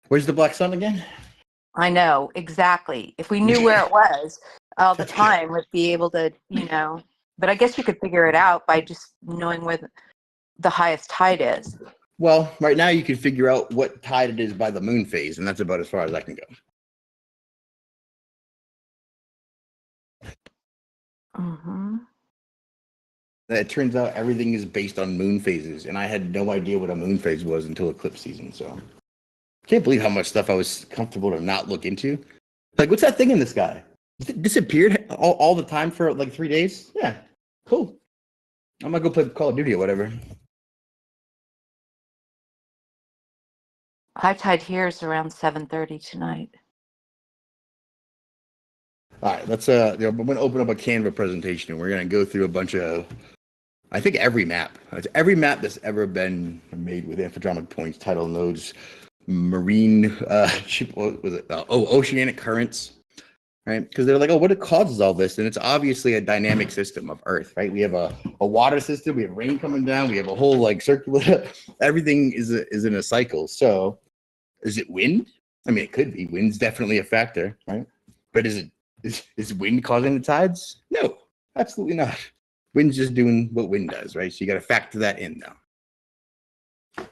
Where's the black sun again? I know, exactly. If we knew where it was all the time, we'd be able to, but I guess you could figure it out by just knowing where the highest tide is. Well, right now you can figure out what tide it is by the moon phase, and that's about as far as I can go. Mm-hmm. It turns out everything is based on moon phases, and I had no idea what a moon phase was until eclipse season. So I can't believe how much stuff I was comfortable to not look into. Like, what's that thing in the sky? It disappeared all the time for like 3 days? Yeah, cool. I'm gonna go play Call of Duty or whatever. High tide here is around 7:30 tonight. All right, let's I'm gonna open up a Canva presentation, and we're gonna go through a bunch of, I think every map that's ever been made with infodromic points, tidal nodes, marine, what was it? Oceanic currents, right? Because they're like, oh, what causes all this? And it's obviously a dynamic system of Earth, right? We have a water system, we have rain coming down, we have a whole like circular, everything is in a cycle. So is it wind? I mean, it could be. Wind's definitely a factor, right? But is wind causing the tides? No, absolutely not. Wind's just doing what wind does, right? So you got to factor that in now. All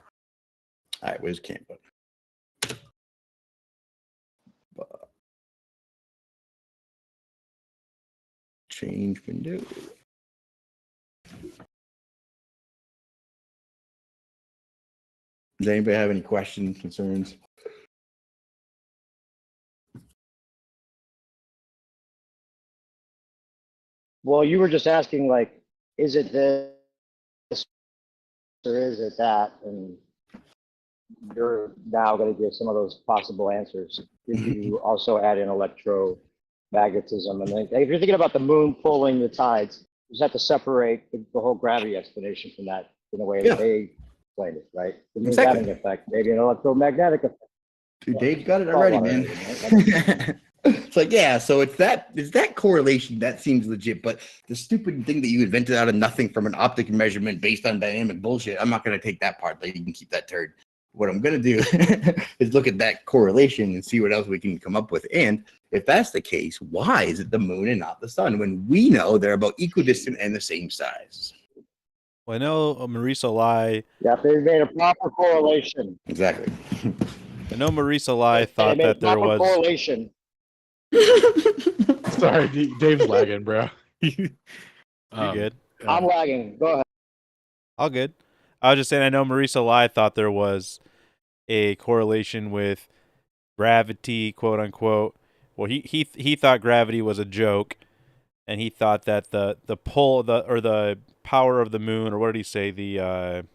right, where's Canva? Change window. Does anybody have any questions, concerns? Well, you were just asking, like, is it this or is it that? And you're now going to give some of those possible answers. Did you also add in electromagnetism? And then, if you're thinking about the moon pulling the tides, you just have to separate the whole gravity explanation from that in a way that they explained it, right? The moon's having an effect, maybe an electromagnetic effect. Dude, Dave got it already, man. It's like, yeah, so it's that correlation that seems legit, but the stupid thing that you invented out of nothing from an optic measurement based on dynamic bullshit, I'm not going to take that part. Like, you can keep that turd. What I'm going to do is look at that correlation and see what else we can come up with. And if that's the case, why is it the moon and not the sun when we know they're about equidistant and the same size? Well, I know Marisa Lai. Yeah, they made a proper correlation. Exactly. I know Marisa Lai thought that there was correlation. Sorry, Dave's lagging, bro. You good? I'm lagging. Go ahead. All good. I was just saying, I know Marisa Lai thought there was a correlation with gravity, quote unquote. Well, he thought gravity was a joke, and he thought that the pull the power of the moon, or what did he say, the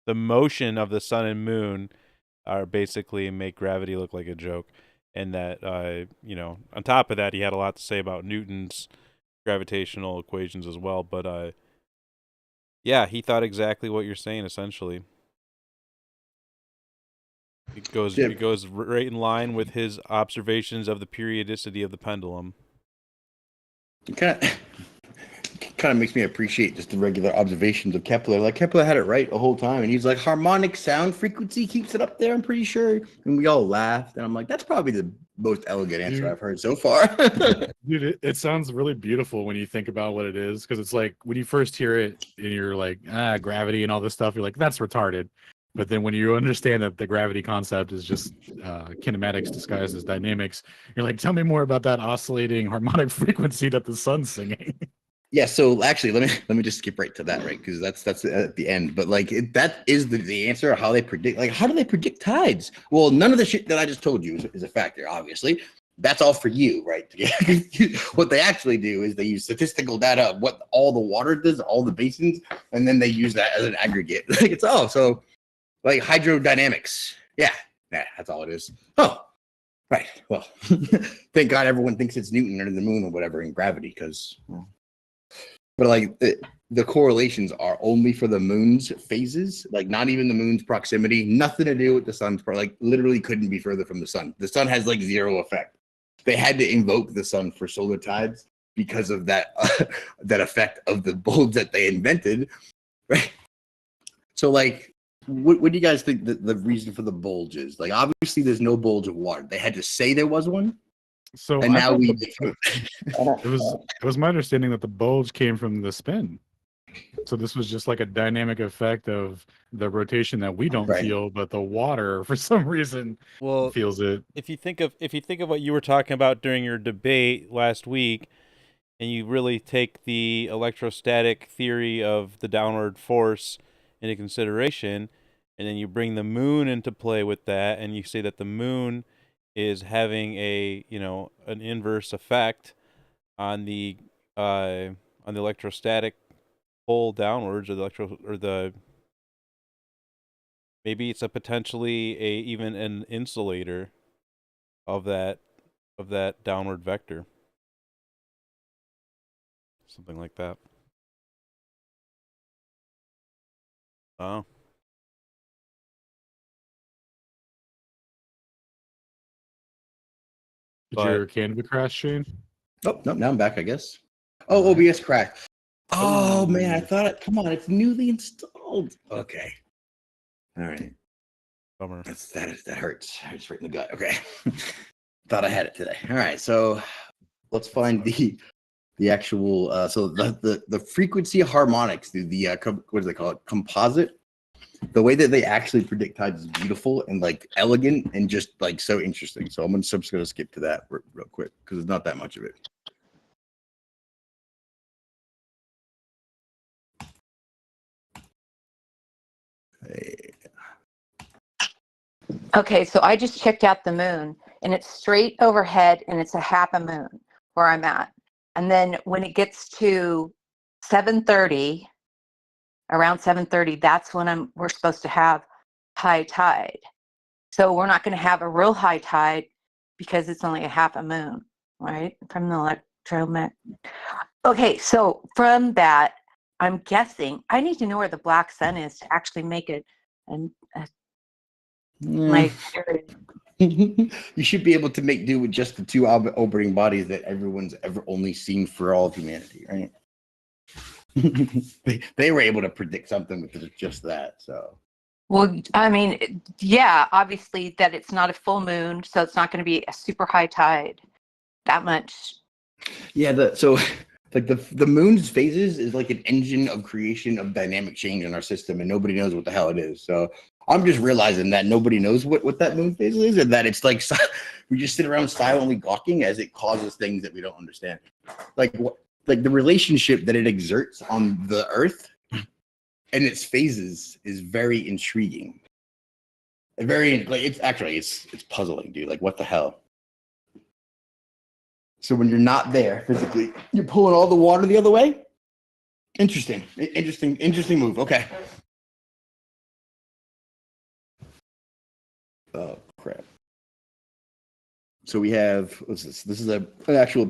motion of the sun and moon are basically make gravity look like a joke. And that, on top of that, he had a lot to say about Newton's gravitational equations as well. But, yeah, he thought exactly what you're saying, essentially. It goes right in line with his observations of the periodicity of the pendulum. It kind of makes me appreciate just the regular observations of Kepler. Like, Kepler had it right the whole time, and he's like, harmonic sound frequency keeps it up there, I'm pretty sure. And we all laughed, and I'm like, that's probably the most elegant answer I've heard so far. Dude, it sounds really beautiful when you think about what it is, because it's like when you first hear it and you're like, gravity and all this stuff, you're like, that's retarded. But then when you understand that the gravity concept is just kinematics disguised as dynamics, you're like, tell me more about that oscillating harmonic frequency that the sun's singing. Yeah, so actually, let me just skip right to that, right? Because that's at the end. But like that is the answer of how they predict. Like, how do they predict tides? Well, none of the shit that I just told you is a factor. Obviously, that's all for you, right? What they actually do is they use statistical data of what all the water does, all the basins, and then they use that as an aggregate. Like it's so like hydrodynamics. Yeah, that's all it is. Oh, right. Well, thank God everyone thinks it's Newton or the moon or whatever in gravity, because. But like the correlations are only for the moon's phases, like not even the moon's proximity, nothing to do with the sun's like literally couldn't be further from the sun. The sun has like zero effect. They had to invoke the sun for solar tides because of that that effect of the bulbs that they invented, right? So like what do you guys think the reason for the bulge is? Like obviously there's no bulge of water. They had to say there was one. So And now we it was my understanding that the bulge came from the spin. So this was just like a dynamic effect of the rotation that we don't feel, but the water for some reason feels it. If you think of what you were talking about during your debate last week, and you really take the electrostatic theory of the downward force into consideration, and then you bring the moon into play with that, and you say that the moon is having an inverse effect on the electrostatic pull downwards, maybe it's a potentially even an insulator of that downward vector, something like that. Oh. Did your Canva crash, Shane? Oh, no, now I'm back, I guess. Oh, OBS crashed. Oh, man, I thought it. Come on, it's newly installed. Okay. All right. Bummer. That hurts. Hurts right in the gut. Okay. Thought I had it today. All right, so let's find the actual. So the frequency harmonics, the what do they call it? Composite. The way that they actually predict tides is beautiful and like elegant and just like so interesting. So I'm just gonna skip to that real quick because there's not that much of it. Okay, so I just checked out the moon, and it's straight overhead, and it's a half a moon where I'm at. And then when it gets to 7:30, around 7:30, that's when we're supposed to have high tide. So we're not going to have a real high tide because it's only a half a moon, right? From the electromagnetic. Okay, so from that, I'm guessing I need to know where the black sun is to actually make it my You should be able to make do with just the two orbiting bodies that everyone's ever only seen for all of humanity, right? they were able to predict something with just that. So, well, I mean, yeah, obviously that it's not a full moon, so it's not going to be a super high tide that much. Yeah, so like the moon's phases is like an engine of creation of dynamic change in our system, and nobody knows what the hell it is. So I'm just realizing that nobody knows what that moon phase is, and that it's like we just sit around silently gawking as it causes things that we don't understand. Like the relationship that it exerts on the Earth and its phases is very intriguing. And very like it's puzzling, dude. Like what the hell? So when you're not there physically, you're pulling all the water the other way. Interesting move. Okay. Oh crap. So we have what's this? This is an actual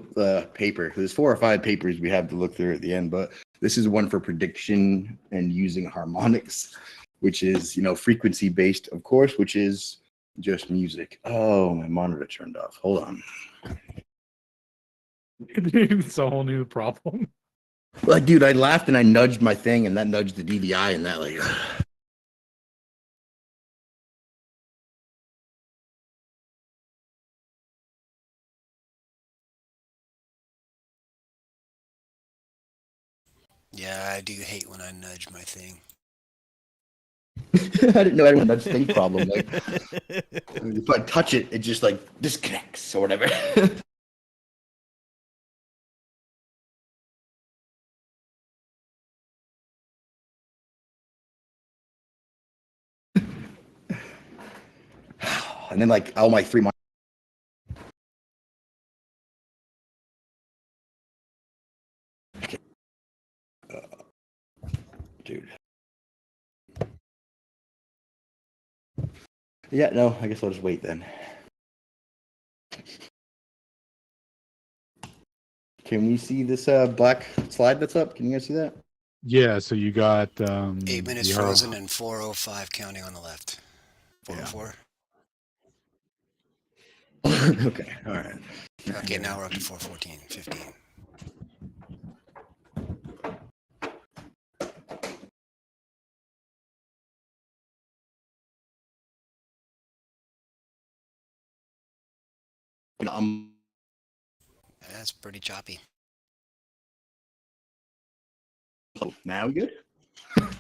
paper. There's 4 or 5 papers we have to look through at the end, but this is one for prediction and using harmonics, which is frequency based, of course, which is just music. Oh, my monitor turned off. Hold on. It's a whole new problem. Like, dude, I laughed and I nudged my thing, and that nudged the DVI, and that like. Yeah, I do hate when I nudge my thing. I didn't know anyone had that same problem. Like, if I touch it, it just like disconnects or whatever. And then like all my 3 months. Dude. Yeah, no, I guess I'll just wait then. Can we see this black slide that's up? Can you guys see that? Yeah, so you got 8 minutes the frozen and 4:05 counting on the left. 4:04. Okay, all right. Okay, now we're up to 4:14, 15. That's pretty choppy. Now we good?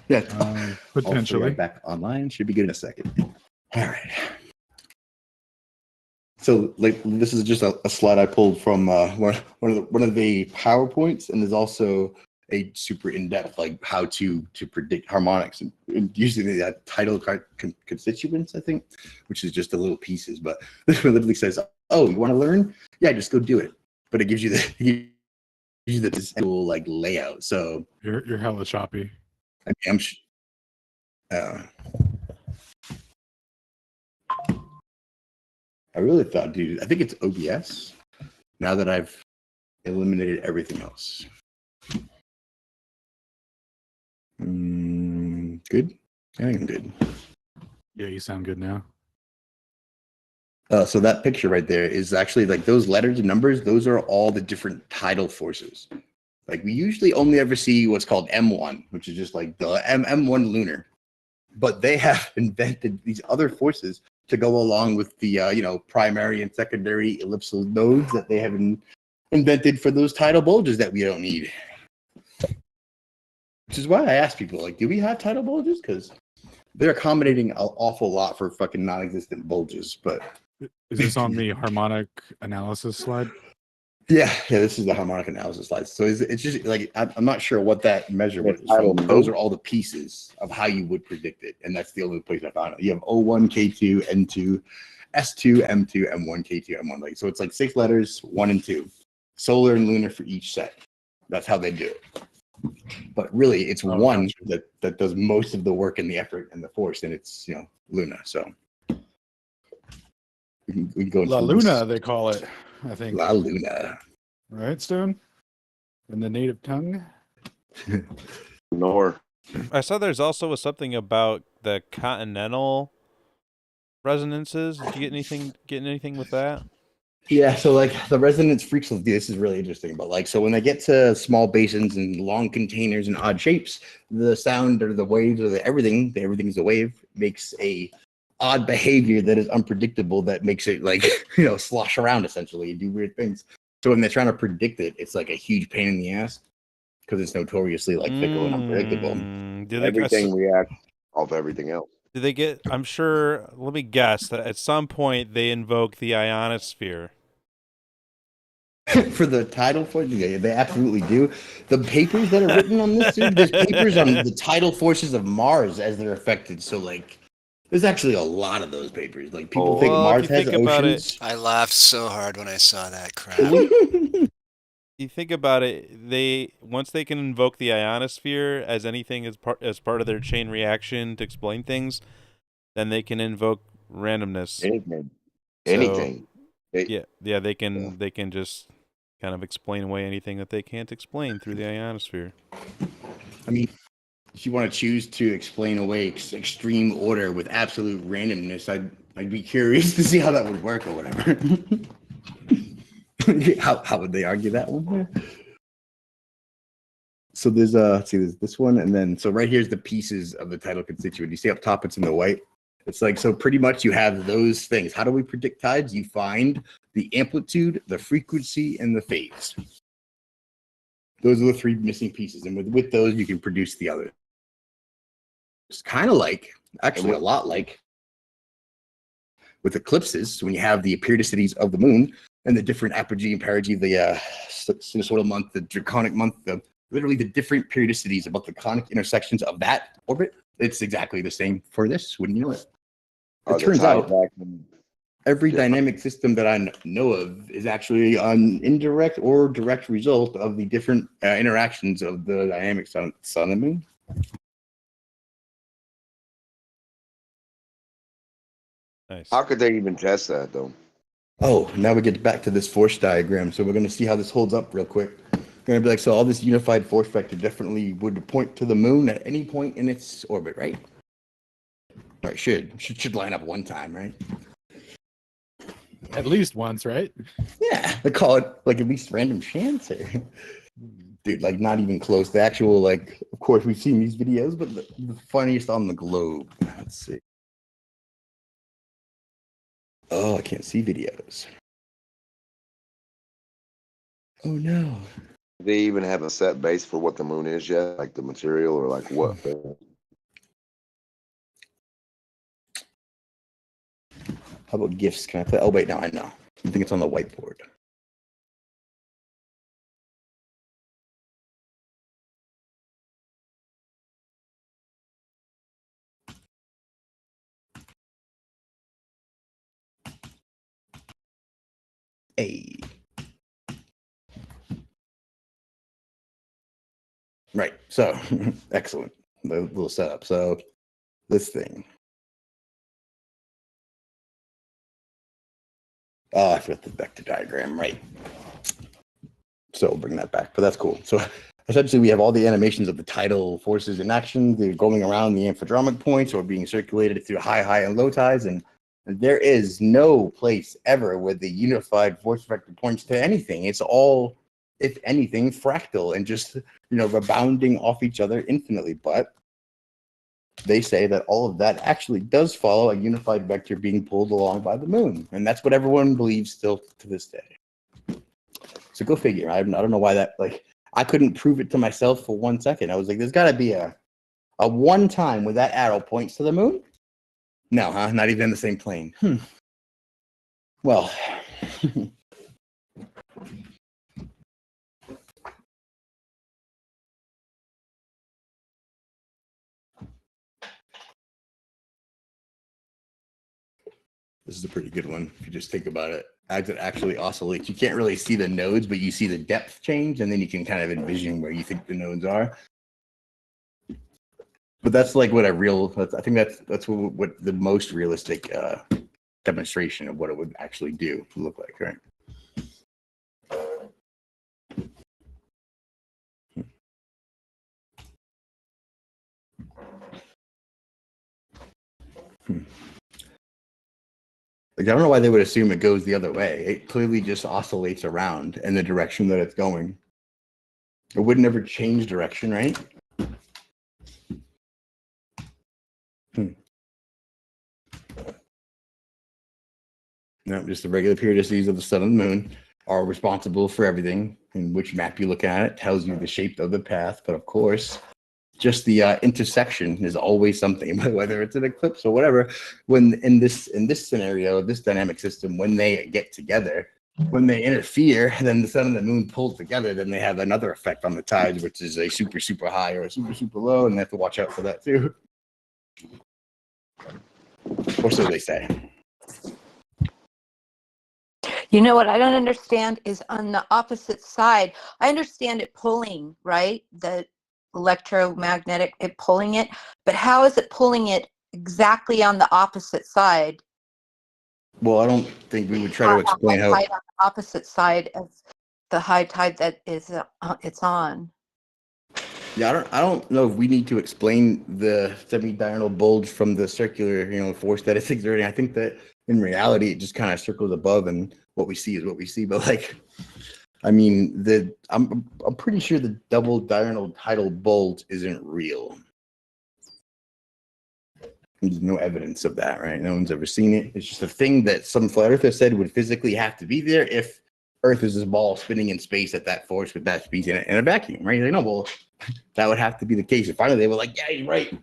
Yeah. potentially Right back online. Should be good in a second. All right. So, like, this is just a slide I pulled from one of the PowerPoints, and there's also a super in-depth like how to predict harmonics and using the tidal constituents, I think, which is just the little pieces. But this one literally says, "Oh, you want to learn? Yeah, just go do it." But it gives you the cool like layout. So you're hella choppy. I mean, I really thought, dude, I think it's OBS now that I've eliminated everything else. Good? I think I'm good. Yeah, you sound good now. So that picture right there is actually like those letters and numbers, those are all the different tidal forces. Like we usually only ever see what's called M1, which is just like the M1 lunar. But they have invented these other forces to go along with the primary and secondary elliptical nodes that they have invented for those tidal bulges that we don't need. Which is why I ask people, like, do we have tidal bulges? Because they're accommodating an awful lot for fucking non-existent bulges. But is this on the harmonic analysis slide? Yeah, this is the harmonic analysis slide. So it's just like I'm not sure what that measurement is from. Those are all the pieces of how you would predict it, and that's the only place I found it. You have O1, K2, N2, S2, M2, M1, K2, M1. Like so, it's like 6 letters, 1 and 2, solar and lunar for each set. That's how they do it. But really, it's one that does most of the work and the effort and the force, and it's Luna. So we can go into La Luna, they call it. I think La Luna. Right, Stone? In the native tongue? Nor. I saw there's also something about the continental resonances. Did you get anything with that? Yeah, so like the resonance frequency, this is really interesting. But like, so when they get to small basins and long containers and odd shapes, the sound or the waves or everything's a wave, makes a odd behavior that is unpredictable that makes it like slosh around essentially and do weird things. So when they're trying to predict it, it's like a huge pain in the ass because it's notoriously like fickle and unpredictable. Everything reacts off everything else. Do they get? I'm sure. Let me guess that at some point they invoke the ionosphere. For the tidal force, yeah, they absolutely do. The papers that are written on this, dude, there's papers on the tidal forces of Mars as they're affected. So like. There's actually a lot of those papers. Like people think Mars has oceans. I laughed so hard when I saw that crap. You think about it, once they can invoke the ionosphere as anything as part of their chain reaction to explain things, then they can invoke randomness. Anything. They can just kind of explain away anything that they can't explain through the ionosphere. I mean, if you want to choose to explain away extreme order with absolute randomness, I'd be curious to see how that would work or whatever. How would they argue that one? So there's there's this one, and then so right here's the pieces of the tidal constituent. You see up top, it's in the white. It's like so pretty much you have those things. How do we predict tides? You find the amplitude, the frequency, and the phase. Those are the 3 missing pieces, and with those you can produce the others. It's kind of like, actually a lot like, with eclipses, when you have the periodicities of the moon and the different apogee and perigee, the sinusoidal month, the draconic month, literally the different periodicities about the conic intersections of that orbit, it's exactly the same for this, wouldn't you know it? It turns out every dynamic system that I know of is actually an indirect or direct result of the different interactions of the dynamics on sun and moon. Nice. How could they even test that though? Oh, now we get back to this force diagram. So we're going to see how this holds up real quick. Going to be like, so all this unified force vector definitely would point to the moon at any point in its orbit, right? Or should line up one time, right? At least once, right? Yeah, they call it like at least random chance or dude, like not even close. The actual, like, of course we've seen these videos, but the funniest on the globe. Let's see. Oh, I can't see videos. Oh no. Do they even have a set base for what the moon is yet? Like the material or like what? How about gifts? Can I play? Oh wait, no, I know. I think it's on the whiteboard. Hey. Right. So excellent. The little setup. So this thing. Oh, I forgot the vector diagram. Right. So we'll bring that back, but that's cool. So essentially, we have all the animations of the tidal forces in action. They're going around the amphidromic points or being circulated through high, and low tides. And there is no place ever where the unified force vector points to anything. It's all, if anything, fractal and just, rebounding off each other infinitely. But they say that all of that actually does follow a unified vector being pulled along by the moon. And that's what everyone believes still to this day. So go figure. I don't know why that, I couldn't prove it to myself for 1 second. I was like, there's got to be a one time where that arrow points to the moon. No, huh? Not even in the same plane. Well, this is a pretty good one if you just think about it. As it actually oscillates, you can't really see the nodes, but you see the depth change, and then you can kind of envision where you think the nodes are. But that's like what I think that's what the most realistic demonstration of what it would actually do look like, right? Like, I don't know why they would assume it goes the other way. It clearly just oscillates around in the direction that it's going. It would never change direction, right? No, just the regular periodicities of the sun and the moon are responsible for everything. And which map you look at, it tells you the shape of the path. But of course, just the intersection is always something, whether it's an eclipse or whatever. When in this scenario, this dynamic system, when they get together, when they interfere, then the sun and the moon pull together, then they have another effect on the tides, which is a super, super high or a super, super low, and they have to watch out for that too. Or so they say. You know what I don't understand is on the opposite side. I understand it pulling, right? The electromagnetic, it pulling it, but how is it pulling it exactly on the opposite side? Well, I don't think we would try to explain how. On the opposite side of the high tide that is it's on. Yeah, I don't know if we need to explain the semi-diurnal bulge from the circular, force that it's exerting. I think that in reality, it just kind of circles above, and what we see is what we see. But I'm pretty sure the double diurnal tidal bulge isn't real. There's no evidence of that, right? No one's ever seen it. It's just a thing that some flat earthers said would physically have to be there if Earth is this ball spinning in space at that force with that speed in a vacuum, right? Like, no, well, that would have to be the case. And finally, they were like, yeah, you're right.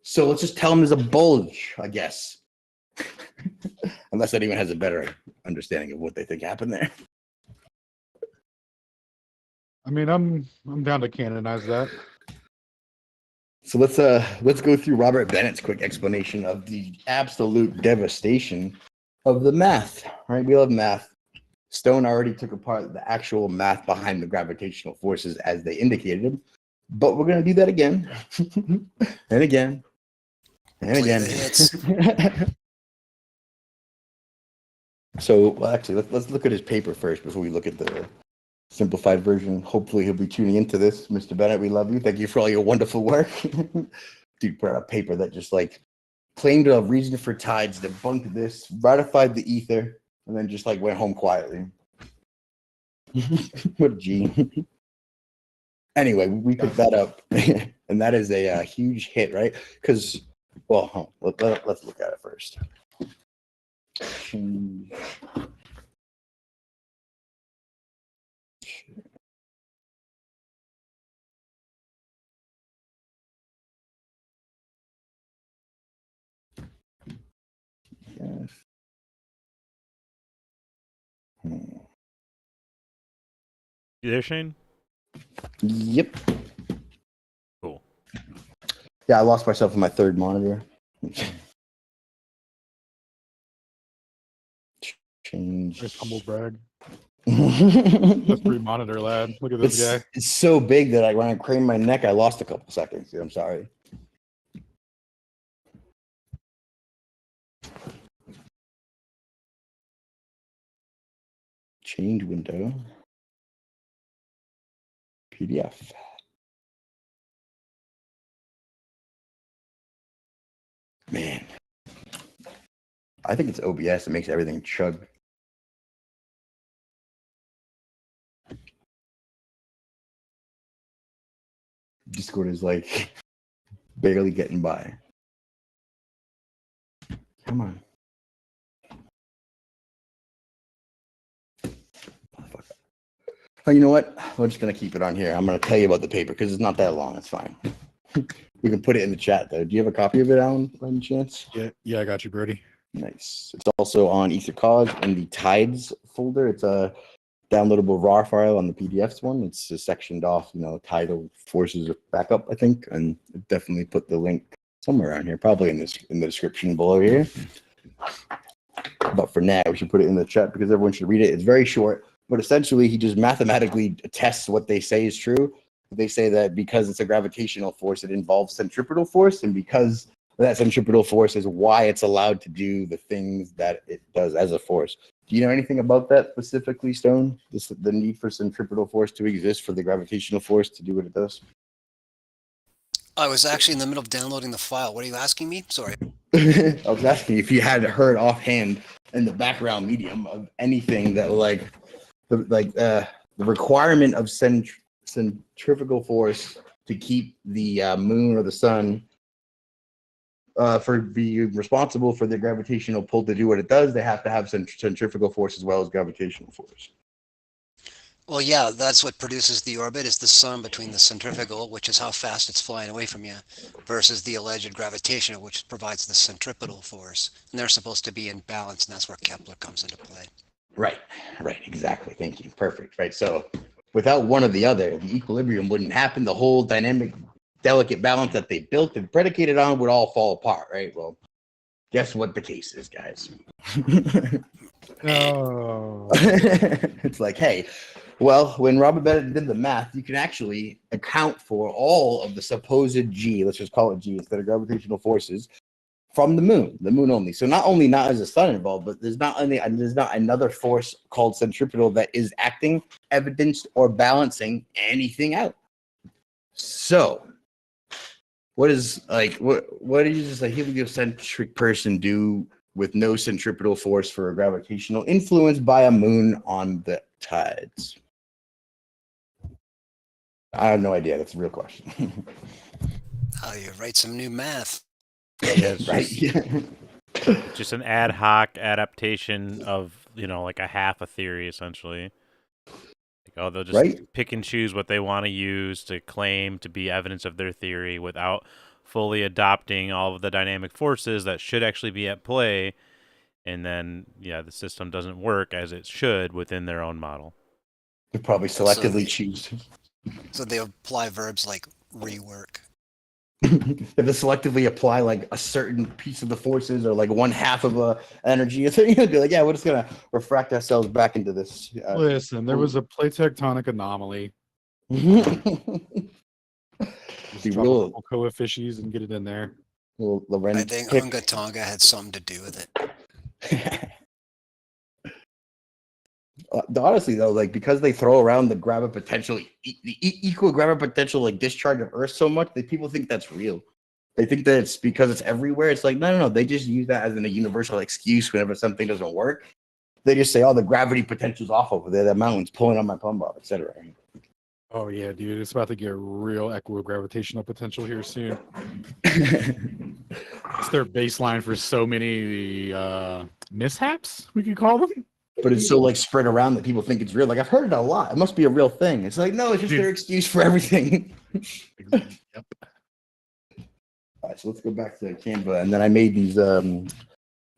So let's just tell them there's a bulge, I guess. Unless anyone has a better understanding of what they think happened there. I mean, I'm down to canonize that. So let's go through Robert Bennett's quick explanation of the absolute devastation of the math. Right? We love math. Stone already took apart the actual math behind the gravitational forces as they indicated them, but we're gonna do that again, and again, and Play again. the hits. So, well, actually, let's look at his paper first before we look at the simplified version. Hopefully, he'll be tuning into this. Mr. Bennett, we love you. Thank you for all your wonderful work. Dude put out a paper that just like claimed a reason for tides, debunked this, ratified the ether, and then just like went home quietly. What a G. Anyway, we picked that up, and that is a huge hit, right? Because, well, let's look at it first. Yes. You there, Shane? Yep. Cool. Yeah, I lost myself in my third monitor. Change. Nice humble brag. That's 3 monitor, lad. Look at this guy. It's so big that when I craned my neck, I lost a couple seconds. I'm sorry. Change window. PDF. Man. I think it's OBS. It makes everything chug. Discord is like barely getting by. Come on. Oh, you know what? We're just going to keep it on here. I'm going to tell you about the paper because it's not that long. It's fine. We can put it in the chat, though. Do you have a copy of it, Alan, by any chance? Yeah, I got you, Brody. Nice. It's also on Aether Cause in the Tides folder. It's a downloadable RAR file on the PDFs one. It's sectioned off, tidal forces of backup, I think, and definitely put the link somewhere around here, probably in the description below here. But for now, we should put it in the chat because everyone should read it. It's very short, but essentially, he just mathematically attests what they say is true. They say that because it's a gravitational force, it involves centripetal force, and because that centripetal force is why it's allowed to do the things that it does as a force. Do you know anything about that specifically, Stone? The need for centripetal force to exist for the gravitational force to do what it does? I was actually in the middle of downloading the file. What are you asking me? Sorry. I was asking if you had heard offhand in the background medium of anything that the requirement of centrifugal force to keep the moon or the sun for being responsible for the gravitational pull to do what it does. They have to have centrifugal force as well as gravitational force. Well, yeah, that's what produces the orbit, is the sun between the centrifugal, which is how fast it's flying away from you, versus the alleged gravitational, which provides the centripetal force. And they're supposed to be in balance, and that's where Kepler comes into play. Right, exactly. Thank you. Perfect. Right. So without one or the other, the equilibrium wouldn't happen. The whole dynamic, delicate balance that they built and predicated on would all fall apart, right? Well, guess what the case is, guys? Oh. It's like, hey, well, when Robert Bennett did the math, you can actually account for all of the supposed G, let's just call it G instead of gravitational forces, from the moon only. So not as the sun involved, but there's not another force called centripetal that is acting, evidenced, or balancing anything out. So what does a heliocentric person do with no centripetal force for a gravitational influence by a moon on the tides? I have no idea. That's a real question. Oh, you write some new math. Yeah, it's Right. just an ad hoc adaptation of, like a half a theory, essentially. They'll just pick and choose what they want to use to claim to be evidence of their theory without fully adopting all of the dynamic forces that should actually be at play, and then the system doesn't work as it should within their own model. They probably selectively choose. So they apply verbs like rework. If they selectively apply like a certain piece of the forces or like one half of a energy, you'd be like, yeah, we're just gonna refract ourselves back into this. Listen, there was a plate tectonic anomaly. Just drop a couple coefficients and get it in there. I think Hunga Tonga had something to do with it. Honestly, though, like because they throw around the gravipotential, the equal gravipotential like discharge of Earth so much that people think that's real. They think that it's because it's everywhere. It's like no. They just use that as a universal excuse whenever something doesn't work. They just say, "Oh, the gravity potential's off over there. That mountain's pulling on my plumb bob, etc." Oh yeah, dude, it's about to get real equigravitational potential here soon. It's their baseline for so many mishaps, we could call them. But it's so like spread around that people think it's real. Like I've heard it a lot. It must be a real thing. It's like no, it's just their excuse for everything. Yep. All right, so let's go back to Canva, and then I made these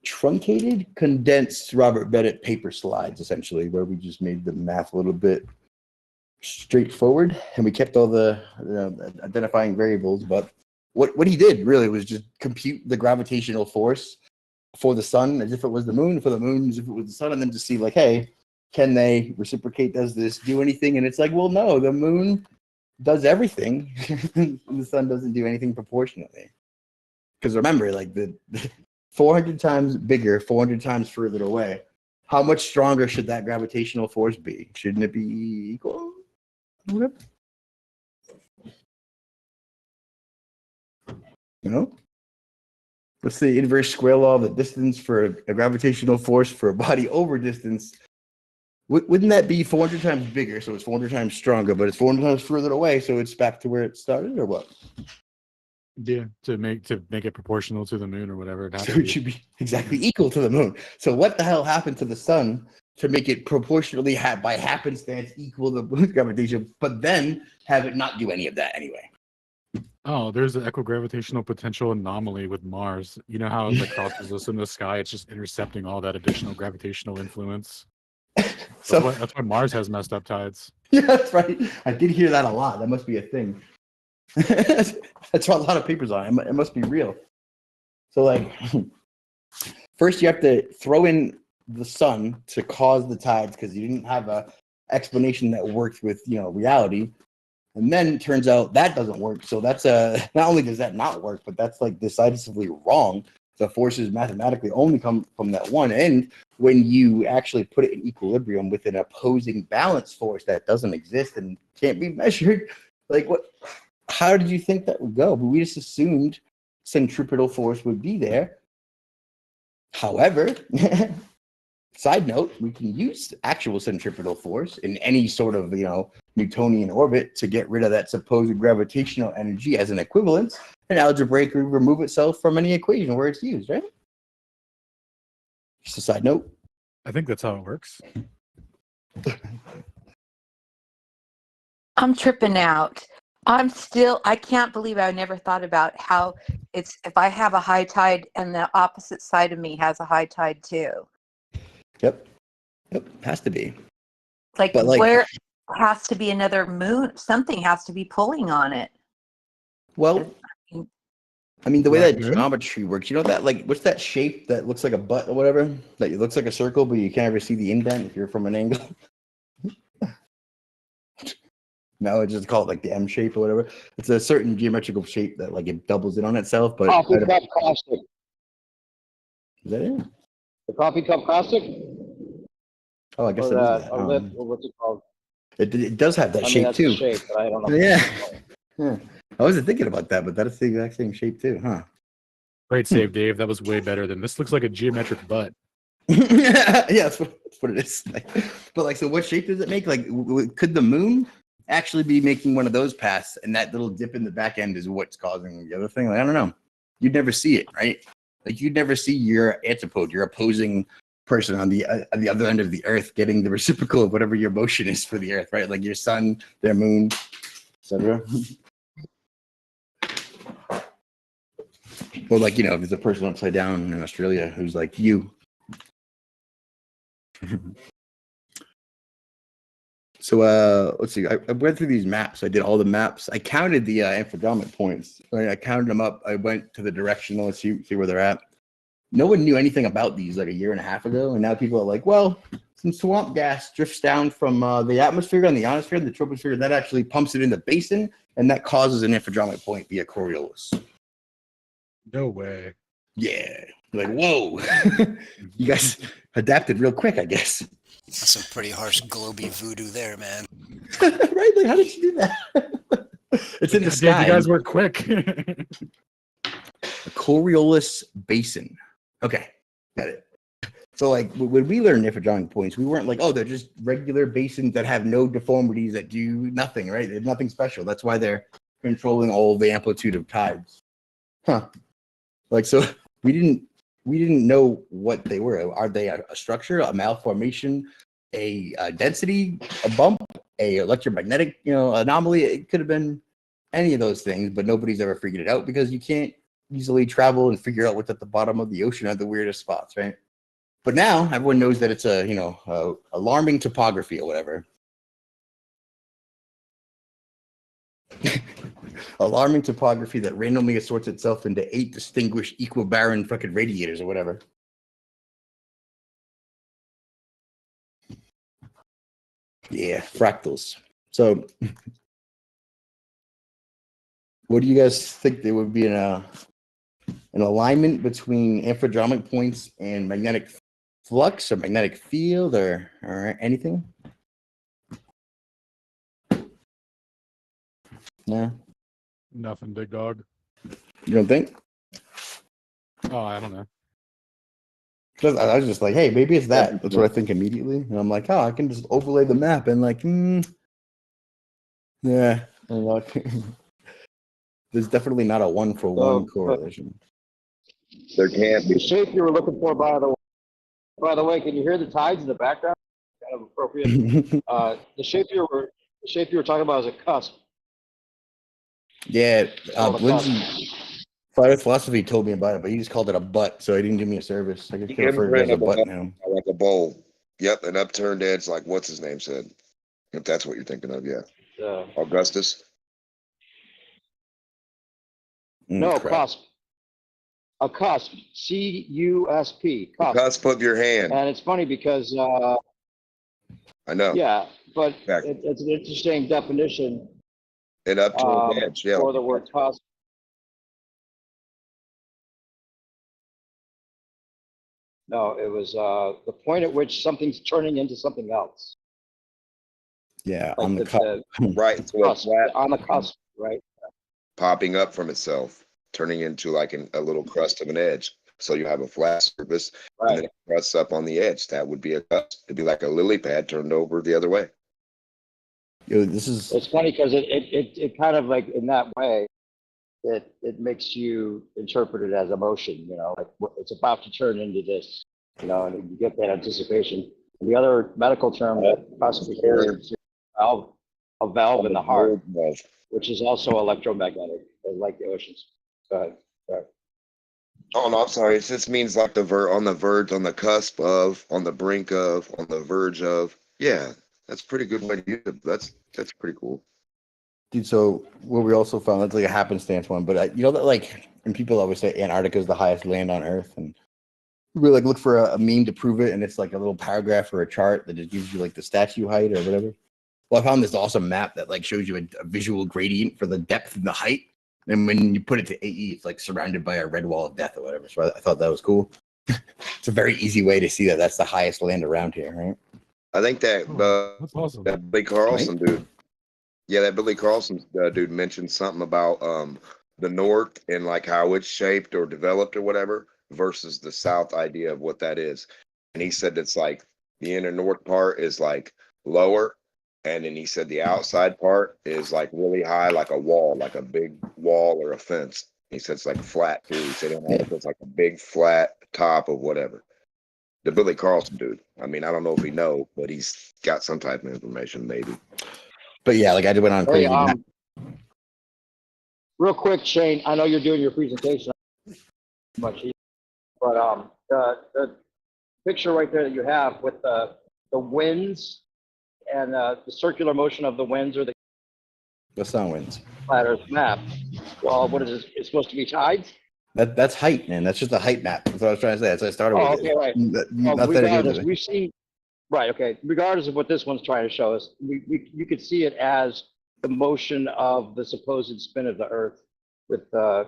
truncated, condensed Robert Bennett paper slides, essentially, where we just made the math a little bit straightforward, and we kept all the identifying variables. But what he did really was just compute the gravitational force for the sun as if it was the moon, for the moon as if it was the sun, and then just see like, hey, can they reciprocate? Does this do anything? And it's like, well, no, the moon does everything. The sun doesn't do anything proportionately. Because remember, like the 400 times bigger, 400 times further away, how much stronger should that gravitational force be? Shouldn't it be equal? You know? What's the inverse square law of the distance for a gravitational force for a body over distance? Wouldn't that be 400 times bigger, so it's 400 times stronger, but it's 400 times further away, so it's back to where it started, or what? Yeah, to make it proportional to the moon or whatever. So it should be exactly equal to the moon. So what the hell happened to the sun to make it proportionally by happenstance equal to the moon's gravitation, but then have it not do any of that anyway? Oh, there's an equigravitational potential anomaly with Mars. You know how it like crosses us in the sky? It's just intercepting all that additional gravitational influence. That's why Mars has messed up tides. Yeah, that's right. I did hear that a lot. That must be a thing. That's what a lot of papers on. It must be real. So, like, first you have to throw in the sun to cause the tides because you didn't have a explanation that worked with reality. And then it turns out that doesn't work. So that's not only does that not work, but that's like decisively wrong. The forces mathematically only come from that one end. When you actually put it in equilibrium with an opposing balance force that doesn't exist and can't be measured, like what? How did you think that would go? But we just assumed centripetal force would be there. However, side note, we can use actual centripetal force in any sort of Newtonian orbit to get rid of that supposed gravitational energy as an equivalence, and algebraically remove itself from any equation where it's used, right? Just a side note. I think that's how it works. I'm tripping out. I can't believe I never thought about how it's if I have a high tide and the opposite side of me has a high tide too. Yep, has to be. Like where has to be another moon, something has to be pulling on it. Well, I mean, the way that geometry works, that, like, what's that shape that looks like a butt or whatever? That it looks like a circle, but you can't ever see the indent if you're from an angle. No, it's just called like the M shape or whatever. It's a certain geometrical shape that like it doubles in on itself. But coffee cup caustic. Is that it? The coffee cup caustic? Oh, I guess or that is that. What's it called? It does have that shape that's too. The shape, but I don't know. Yeah. I wasn't thinking about that, but that's the exact same shape too, huh? Great save, Dave. That was way better than this. Looks like a geometric butt. Yeah, that's what it is. But so what shape does it make? Like, could the moon actually be making one of those paths, and that little dip in the back end is what's causing the other thing? Like, I don't know. You'd never see it, right? Like, you'd never see your antipode, your opposing person on the other end of the Earth getting the reciprocal of whatever your motion is for the Earth, right? Like your sun, their moon, etc. Well, like, you know, if there's a person upside down in Australia who's like you. So let's see. I went through these maps. I did all the maps. I counted the infodromic points. Right? I counted them up. I went to the directional. Let's see where they're at. No one knew anything about these like a year and a half ago, and now people are like, well, some swamp gas drifts down from the atmosphere and the ionosphere and the troposphere. That actually pumps it in the basin, and that causes an infodromic point via Coriolis. No way. Yeah. Like, whoa. You guys adapted real quick, I guess. That's some pretty harsh globy voodoo there, man. Right? Like, how did you do that? It's in the sky. You guys were quick. A Coriolis basin. Okay, got it. So, like, when we learned infodromic points, we weren't like, oh, they're just regular basins that have no deformities that do nothing, right? They're nothing special. That's why they're controlling all the amplitude of tides. Huh. Like, so we didn't know what they were. Are they a structure, a malformation, a density, a bump, a electromagnetic, anomaly? It could have been any of those things, but nobody's ever figured it out because you can't easily travel and figure out what's at the bottom of the ocean at the weirdest spots, right? But now everyone knows that it's a alarming topography or whatever. Alarming topography that randomly assorts itself into 8 distinguished equibarren fucking radiators or whatever. Yeah, fractals. So, what do you guys think there would be an alignment between infodromic points and magnetic flux or magnetic field or anything? No. Nothing, big dog. You don't think? Oh, I don't know. Because I was just like, hey, maybe it's that. That's what I think immediately. And I'm like, oh, I can just overlay the map and like, yeah. And like, there's definitely not a 1-for-1 correlation. There can't The be. shape you were looking for, by the way, can you hear the tides in the background? Kind of appropriate. The shape you were talking about is a cusp. Yeah, Oh, the Lindsay, Fire Philosophy told me about it, but he just called it a butt, so he didn't do me a service. I could refer to it as a butt now. Like a bowl. Yep, an upturned edge, like what's his name said. If that's what you're thinking of, yeah. Augustus. No, crap. cusp. A cusp. C-U-S-P. Cusp. Cusp of your hand. And it's funny because I know. yeah, but Exactly. it's an interesting definition. An upturned edge, yeah. For the word cusp. No, it was the point at which something's turning into something else. Yeah, Like on the cusp. Right. So cusp, on the cusp, right? Popping up from itself, turning into like a little crust of an edge. So you have a flat surface, and then it crusts up on the edge. That would be a cusp. It'd be like a lily pad turned over the other way. Yo, this is. It's funny because it kind of like in that way, it makes you interpret it as emotion. Like it's about to turn into this. And you get that anticipation. And the other medical term that possibly here is a valve in the heart, which is also electromagnetic, like the oceans. Go ahead. Sorry. Oh no, I'm sorry. It just means like on the verge, on the cusp of, on the brink of, on the verge of. Yeah, that's a pretty good way to use it. That's pretty cool. Dude, so what we also found, that's like a happenstance one, but you know that like, and people always say Antarctica is the highest land on Earth, and we like look for a meme to prove it, and it's like a little paragraph or a chart that just gives you like the statue height or whatever. Well, I found this awesome map that like shows you a visual gradient for the depth and the height. And when you put it to AE, it's like surrounded by a red wall of death or whatever. So I thought that was cool. It's a very easy way to see that that's the highest land around here, right? I think that That's awesome. that Billy Carlson dude. Yeah, that Billy Carlson dude mentioned something about the north and like how it's shaped or developed or whatever versus the south idea of what that is. And he said it's like the inner north part is like lower. And then he said the outside part is like really high, like a wall, like a big wall or a fence. He said it's like flat too. He said it's like a big flat top of whatever. The Billy Carlson dude. I mean, I don't know if he knows, but he's got some type of information maybe. But yeah, like I went on crazy. Real quick, Shane, I know you're doing your presentation. much easier. But the picture right there that you have with the winds and the circular motion of the winds or the The sun winds. flat Earth map. Well, what is it? It's supposed to be tides. That's height, man. That's just a height map. That's what I was trying to say. That's what I started Oh, with. okay, right. Regardless, we've seen. Right. Okay. Regardless of what this one's trying to show us, you could see it as the motion of the supposed spin of the Earth with the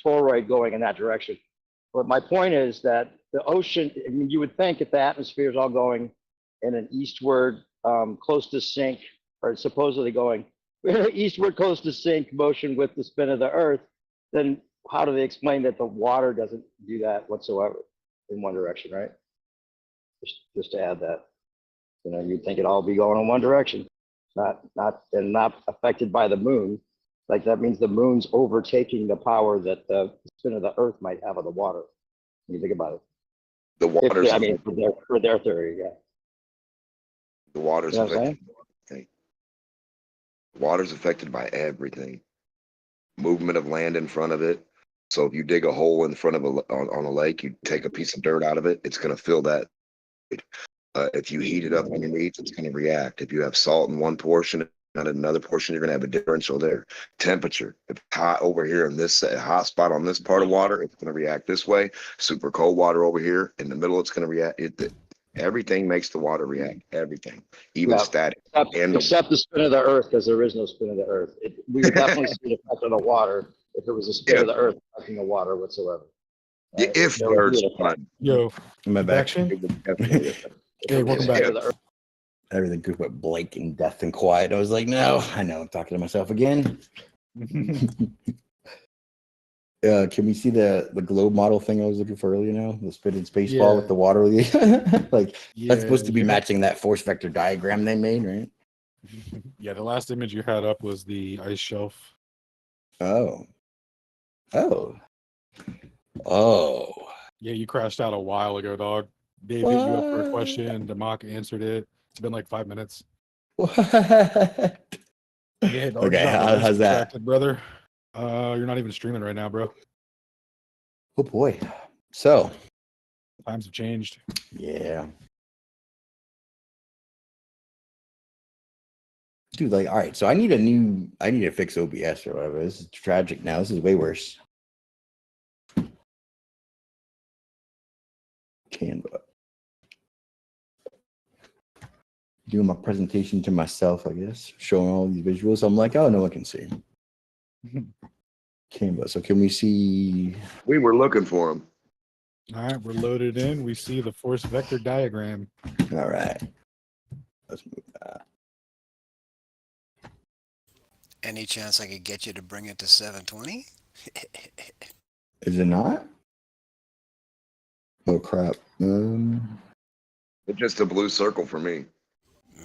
toroid going in that direction. But my point is that the ocean, I mean, you would think if the atmosphere is all going in an eastward, close to sync, or supposedly going eastward, close to sync motion with the spin of the Earth, then how do they explain that the water doesn't do that whatsoever in one direction, right? Just to add that, you'd think it'd all be going in one direction, not affected by the moon. Like that means the moon's overtaking the power that the spin of the Earth might have on the water. When you think about it. The water's For their theory, yeah. the water's You know what I'm affected. Water's affected by everything. Movement of land in front of it. So if you dig a hole in front of on a lake, you take a piece of dirt out of it, it's going to fill that. If you heat it up underneath, it's going to react. If you have salt in one portion, not in another portion, you're going to have a differential there. Temperature. If it's hot over here in this hot spot on this part of water, it's going to react this way. Super cold water over here in the middle, it's going to react. Everything makes the water react. Everything, even static. Except the spin of the Earth, because there is no spin of the Earth. We would definitely see the effect of the water if it was a spin of the Earth affecting the water whatsoever. Yeah, if the Earth's fun. Yo, am I back? Hey, welcome back. Everything goes went blank and death and quiet. I was like, no, I know I'm talking to myself again. Can we see the globe model thing I was looking for earlier now? The spinning space ball with the water. That's supposed to be matching that force vector diagram they made, right? Yeah, the last image you had up was the ice shelf. Oh. Yeah, you crashed out a while ago, dog. Dave hit you up for a question. Democ answered it. It's been like 5 minutes. What? Yeah, dog, okay, how's that, brother? You're not even streaming right now, bro. Oh boy. So times have changed. Yeah. Dude, all right, so I need to fix OBS or whatever. This is tragic now. This is way worse. Canva. Doing my presentation to myself, I guess, showing all these visuals. I'm like, oh, no one can see. Canva. So can we see? We were looking for them. All right, we're loaded in. We see the force vector diagram. All right. Let's move that. Any chance I could get you to bring it to 720? Is it not? Oh crap. It's just a blue circle for me.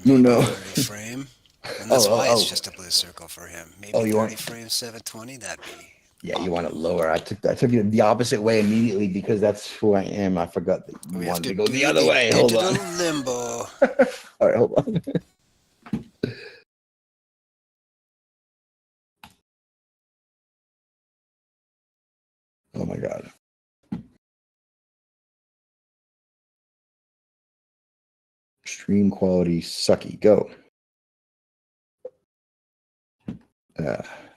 No. 30 frame. And that's why it's just a blue circle for him. Maybe 30 frames, 720, that'd be. Yeah, you want it lower. I took it the opposite way immediately because that's who I am. I forgot that you wanted to go the other way. Hold on. Limbo. All right, hold on. Oh my God. Stream quality sucky. Go. Is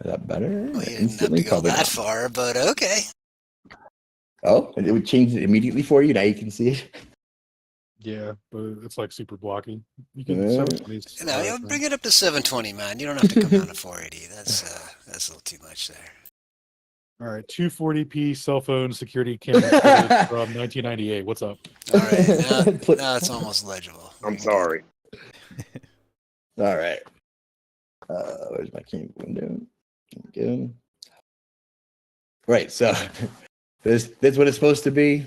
that better? Well, you didn't have to go that far, but okay. Oh, it would change it immediately for you. Now you can see it. Yeah, but it's like super blocky. You can 720. Bring it up to 720, man. You don't have to come down to 480. That's a little too much there. All right, 240p cell phone security camera from 1998. What's up? All right, now it's almost legible. I'm sorry. All right. Where's my camera window? Go. Right, so this what it's supposed to be.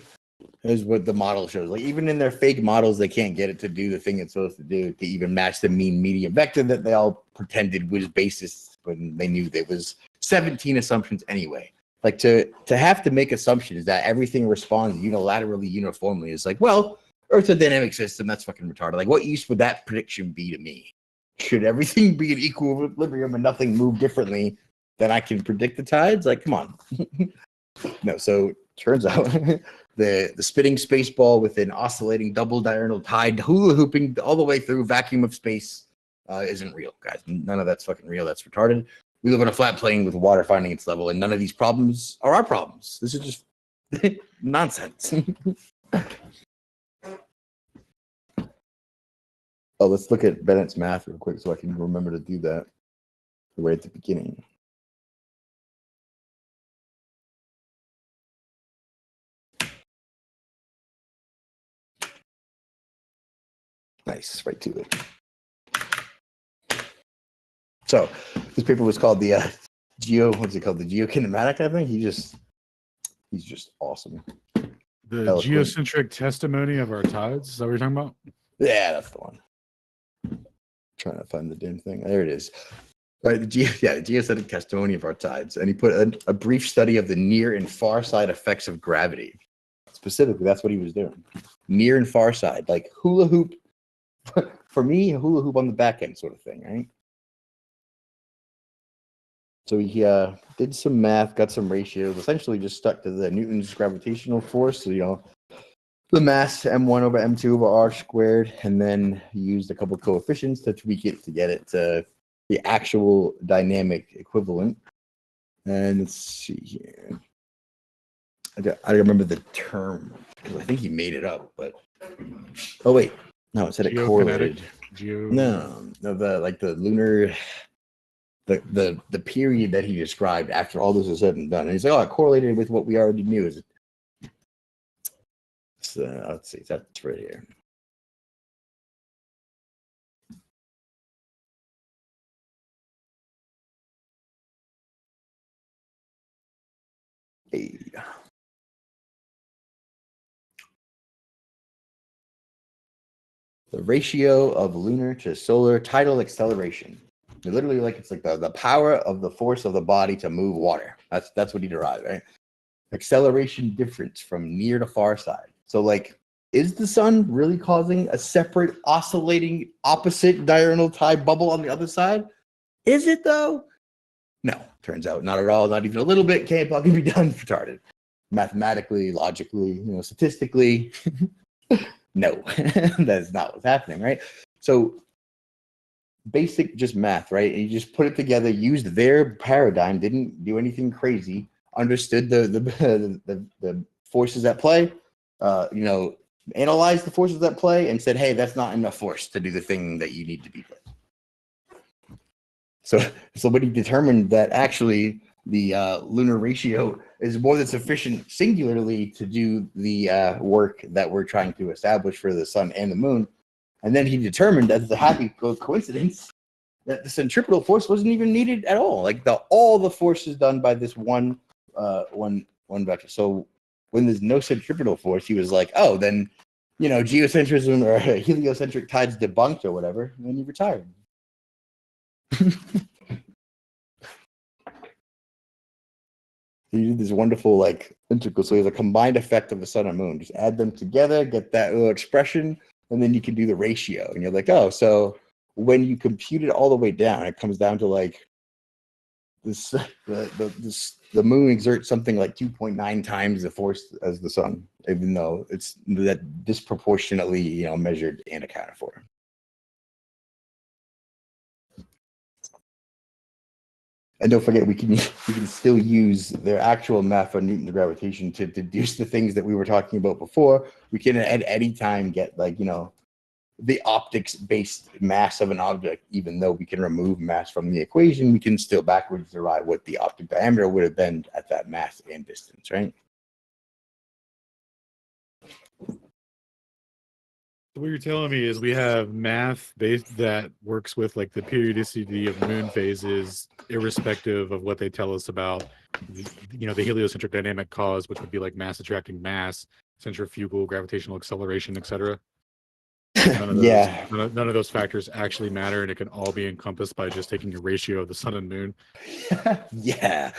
Is what the model shows. Like even in their fake models, they can't get it to do the thing it's supposed to do to even match the mean median vector that they all pretended was basis when they knew there was 17 assumptions anyway. Like to have to make assumptions that everything responds unilaterally uniformly is like, well, Earth's a dynamic system. That's fucking retarded. Like, what use would that prediction be to me? Should everything be in equilibrium and nothing move differently, then I can predict the tides? Like, come on. No, so turns out the spinning space ball with an oscillating double diurnal tide hula hooping all the way through vacuum of space isn't real, guys. None of that's fucking real. That's retarded. We live on a flat plane with water finding its level, and none of these problems are our problems. This is just nonsense. Oh, let's look at Bennett's math real quick so I can remember to do that right at the beginning. Nice, right to it. So this paper was called the what's it called? The geokinematic, I think. He's just awesome. The Eloquent. geocentric testimony of our tides. Is that what you're talking about? Yeah, that's the one. Trying to find the damn thing. There it is. Right, the geocentric testimony of our tides. And he put a brief study of the near and far side effects of gravity. Specifically, that's what he was doing. Near and far side, like hula hoop. For me, a hula hoop on the back end sort of thing, right? So he did some math, got some ratios, essentially just stuck to the Newton's gravitational force. So, the mass m1 over m2 over r squared, and then he used a couple coefficients to tweak it to get it to the actual dynamic equivalent. And let's see here. I remember the term because I think he made it up, but oh wait, no, it said it correlated. No, the lunar, the period that he described after all this was said and done. And he's like, oh, it correlated with what we already knew. Let's see, that's right here. Hey. The ratio of lunar to solar tidal acceleration. Literally, like it's like the power of the force of the body to move water. That's what he derived, right? Acceleration difference from near to far side. So, like, is the sun really causing a separate oscillating opposite diurnal tide bubble on the other side? Is it though? No, turns out not at all. Not even a little bit. Can't fucking be done. Retarded. Mathematically, logically, statistically. No, that is not what's happening, right? So basic just math, right? And you just put it together, used their paradigm, didn't do anything crazy, understood the forces at play, analyzed the forces at play and said, hey, that's not enough force to do the thing that you need to be doing. So when he determined that actually the lunar ratio is more than sufficient singularly to do the work that we're trying to establish for the sun and the moon. And then he determined, as a happy coincidence, that the centripetal force wasn't even needed at all. Like all the force is done by this one vector. So when there's no centripetal force, he was like, oh, then geocentrism or heliocentric tides debunked or whatever, and then he retired. He did this wonderful integral. So he has a combined effect of the sun and moon. Just add them together, get that little expression, and then you can do the ratio. And you're like, oh, so when you compute it all the way down, it comes down to this. The moon exerts something like 2.9 times the force as the sun, even though it's that disproportionately measured and accounted for. And don't forget, we can still use their actual math on Newton's gravitation to deduce the things that we were talking about before. We can at any time get the optics-based mass of an object. Even though we can remove mass from the equation, we can still backwards derive what the optic diameter would have been at that mass and distance, right? What you're telling me is we have math based that works with the periodicity of moon phases, irrespective of what they tell us about, the heliocentric dynamic cause, which would be mass attracting mass, centrifugal, gravitational acceleration, etc. None of those factors actually matter, and it can all be encompassed by just taking a ratio of the sun and moon. Yeah.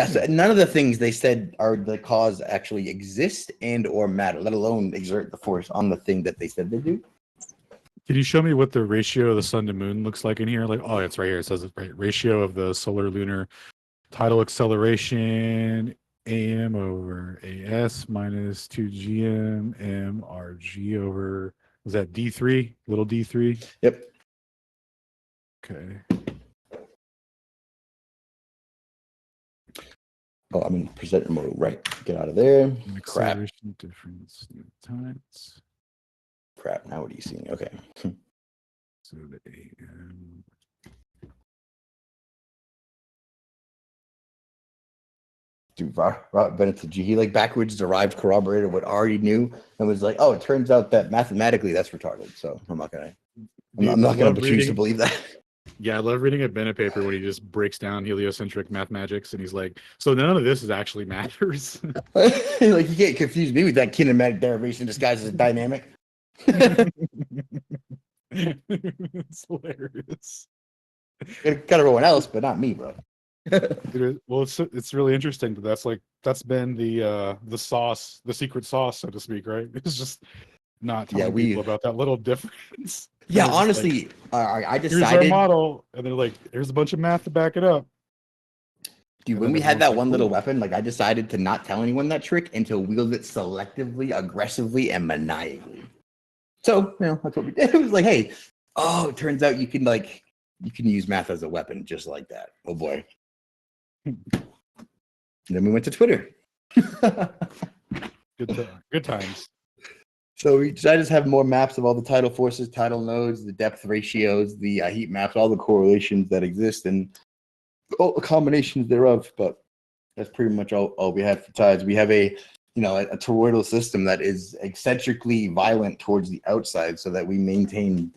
So none of the things they said are the cause actually exist and or matter, let alone exert the force on the thing that they said they do. Can you show me what the ratio of the sun to moon looks like in here? Oh, it's right here. It says it right. Ratio of the solar lunar tidal acceleration AM over AS minus 2GM MRG over, was that D3? Little D3? Yep. Okay. Oh, I'm in presenter mode. Right. Get out of there. An acceleration difference times. Crap. Now what are you seeing? Okay. So the AM. Dude, Robert Bennett, he like backwards derived corroborated what I already knew and was like, oh, it turns out that mathematically that's retarded. So I'm not gonna refuse to believe that. Yeah, I love reading a Bennett paper when he just breaks down heliocentric mathematics and he's like, so none of this is actually matters. Like you can't confuse me with that kinematic derivation disguised as dynamic. It's hilarious. Got everyone else, but not me, bro. Well, it's really interesting that that's been the sauce, the secret sauce, so to speak, right? It's just not telling people about that little difference. Yeah, honestly, like, I decided. Here's our model, and they're like, "Here's a bunch of math to back it up." Dude, when we had that one little weapon, like I decided to not tell anyone that trick and to wield it selectively, aggressively, and maniacally. So, that's what we did. It was like, hey, it turns out you can use math as a weapon just like that. Oh boy. And then we went to Twitter. Good times. So we decided to have more maps of all the tidal forces, tidal nodes, the depth ratios, the heat maps, all the correlations that exist, and all the combinations thereof. But that's pretty much all we had for tides. We have a toroidal system that is eccentrically violent towards the outside, so that we maintain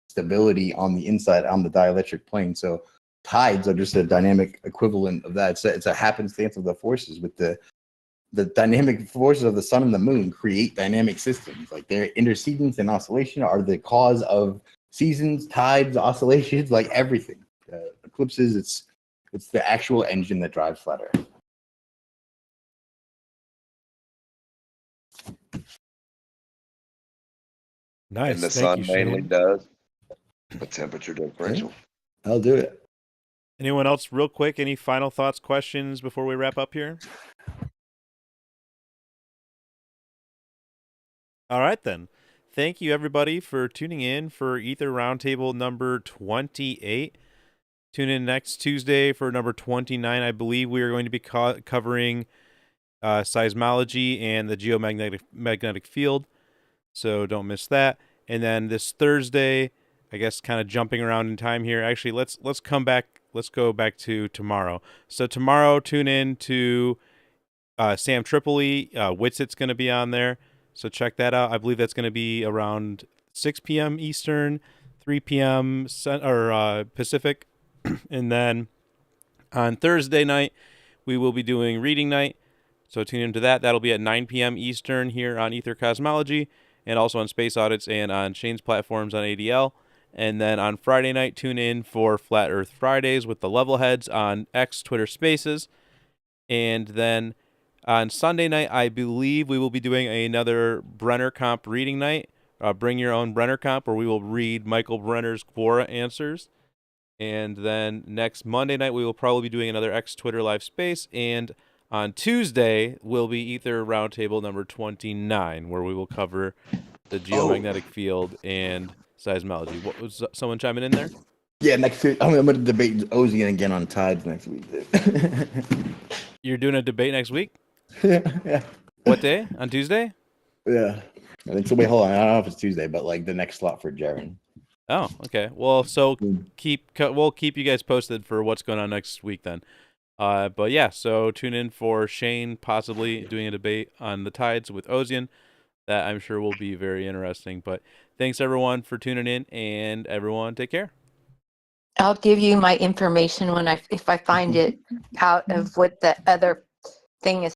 stability on the inside on the dielectric plane. So tides are just a dynamic equivalent of that. It's a happenstance of the forces with the dynamic forces of the sun and the moon create dynamic systems. Like their intersequence and oscillation are the cause of seasons, tides, oscillations, like everything. Eclipses, it's the actual engine that drives flat Earth. Nice. And the Thank sun you, mainly Shane. does a temperature differential. Yeah, I'll do it. Anyone else, real quick? Any final thoughts, questions before we wrap up here? All right, then. Thank you, everybody, for tuning in for Aether Round Table number 28. Tune in next Tuesday for number 29. I believe we are going to be covering seismology and the geomagnetic field, so don't miss that. And then this Thursday, I guess kind of jumping around in time here. Actually, let's come back. Let's go back to tomorrow. So tomorrow, tune in to Sam Tripoli. Witsit's going to be on there. So check that out. I believe that's going to be around 6 p.m. Eastern, 3 p.m. Pacific. And then on Thursday night, we will be doing reading night. So tune into that. That'll be at 9 p.m. Eastern here on Aether Cosmology and also on Space Audits and on Shane's platforms on ADL. And then on Friday night, tune in for Flat Earth Fridays with the level heads on X Twitter Spaces. And then on Sunday night, I believe we will be doing another Brenner Comp reading night. Bring your own Brenner Comp, where we will read Michael Brenner's Quora answers. And then next Monday night, we will probably be doing another X Twitter live space. And on Tuesday will be Aether Roundtable number 29, where we will cover the geomagnetic field and seismology. What was someone chiming in there? Yeah, next week I'm going to debate Ozian again on tides next week. You're doing a debate next week? Yeah. What day? On Tuesday? Yeah. I think so. Wait, hold on. I don't know if it's Tuesday, but like the next slot for Jaren. Oh, okay. Well, so we'll keep you guys posted for what's going on next week then. But yeah, so tune in for Shane possibly doing a debate on the tides with Ozian. That I'm sure will be very interesting. But thanks everyone for tuning in, and everyone take care. I'll give you my information if I find it out of what the other thing is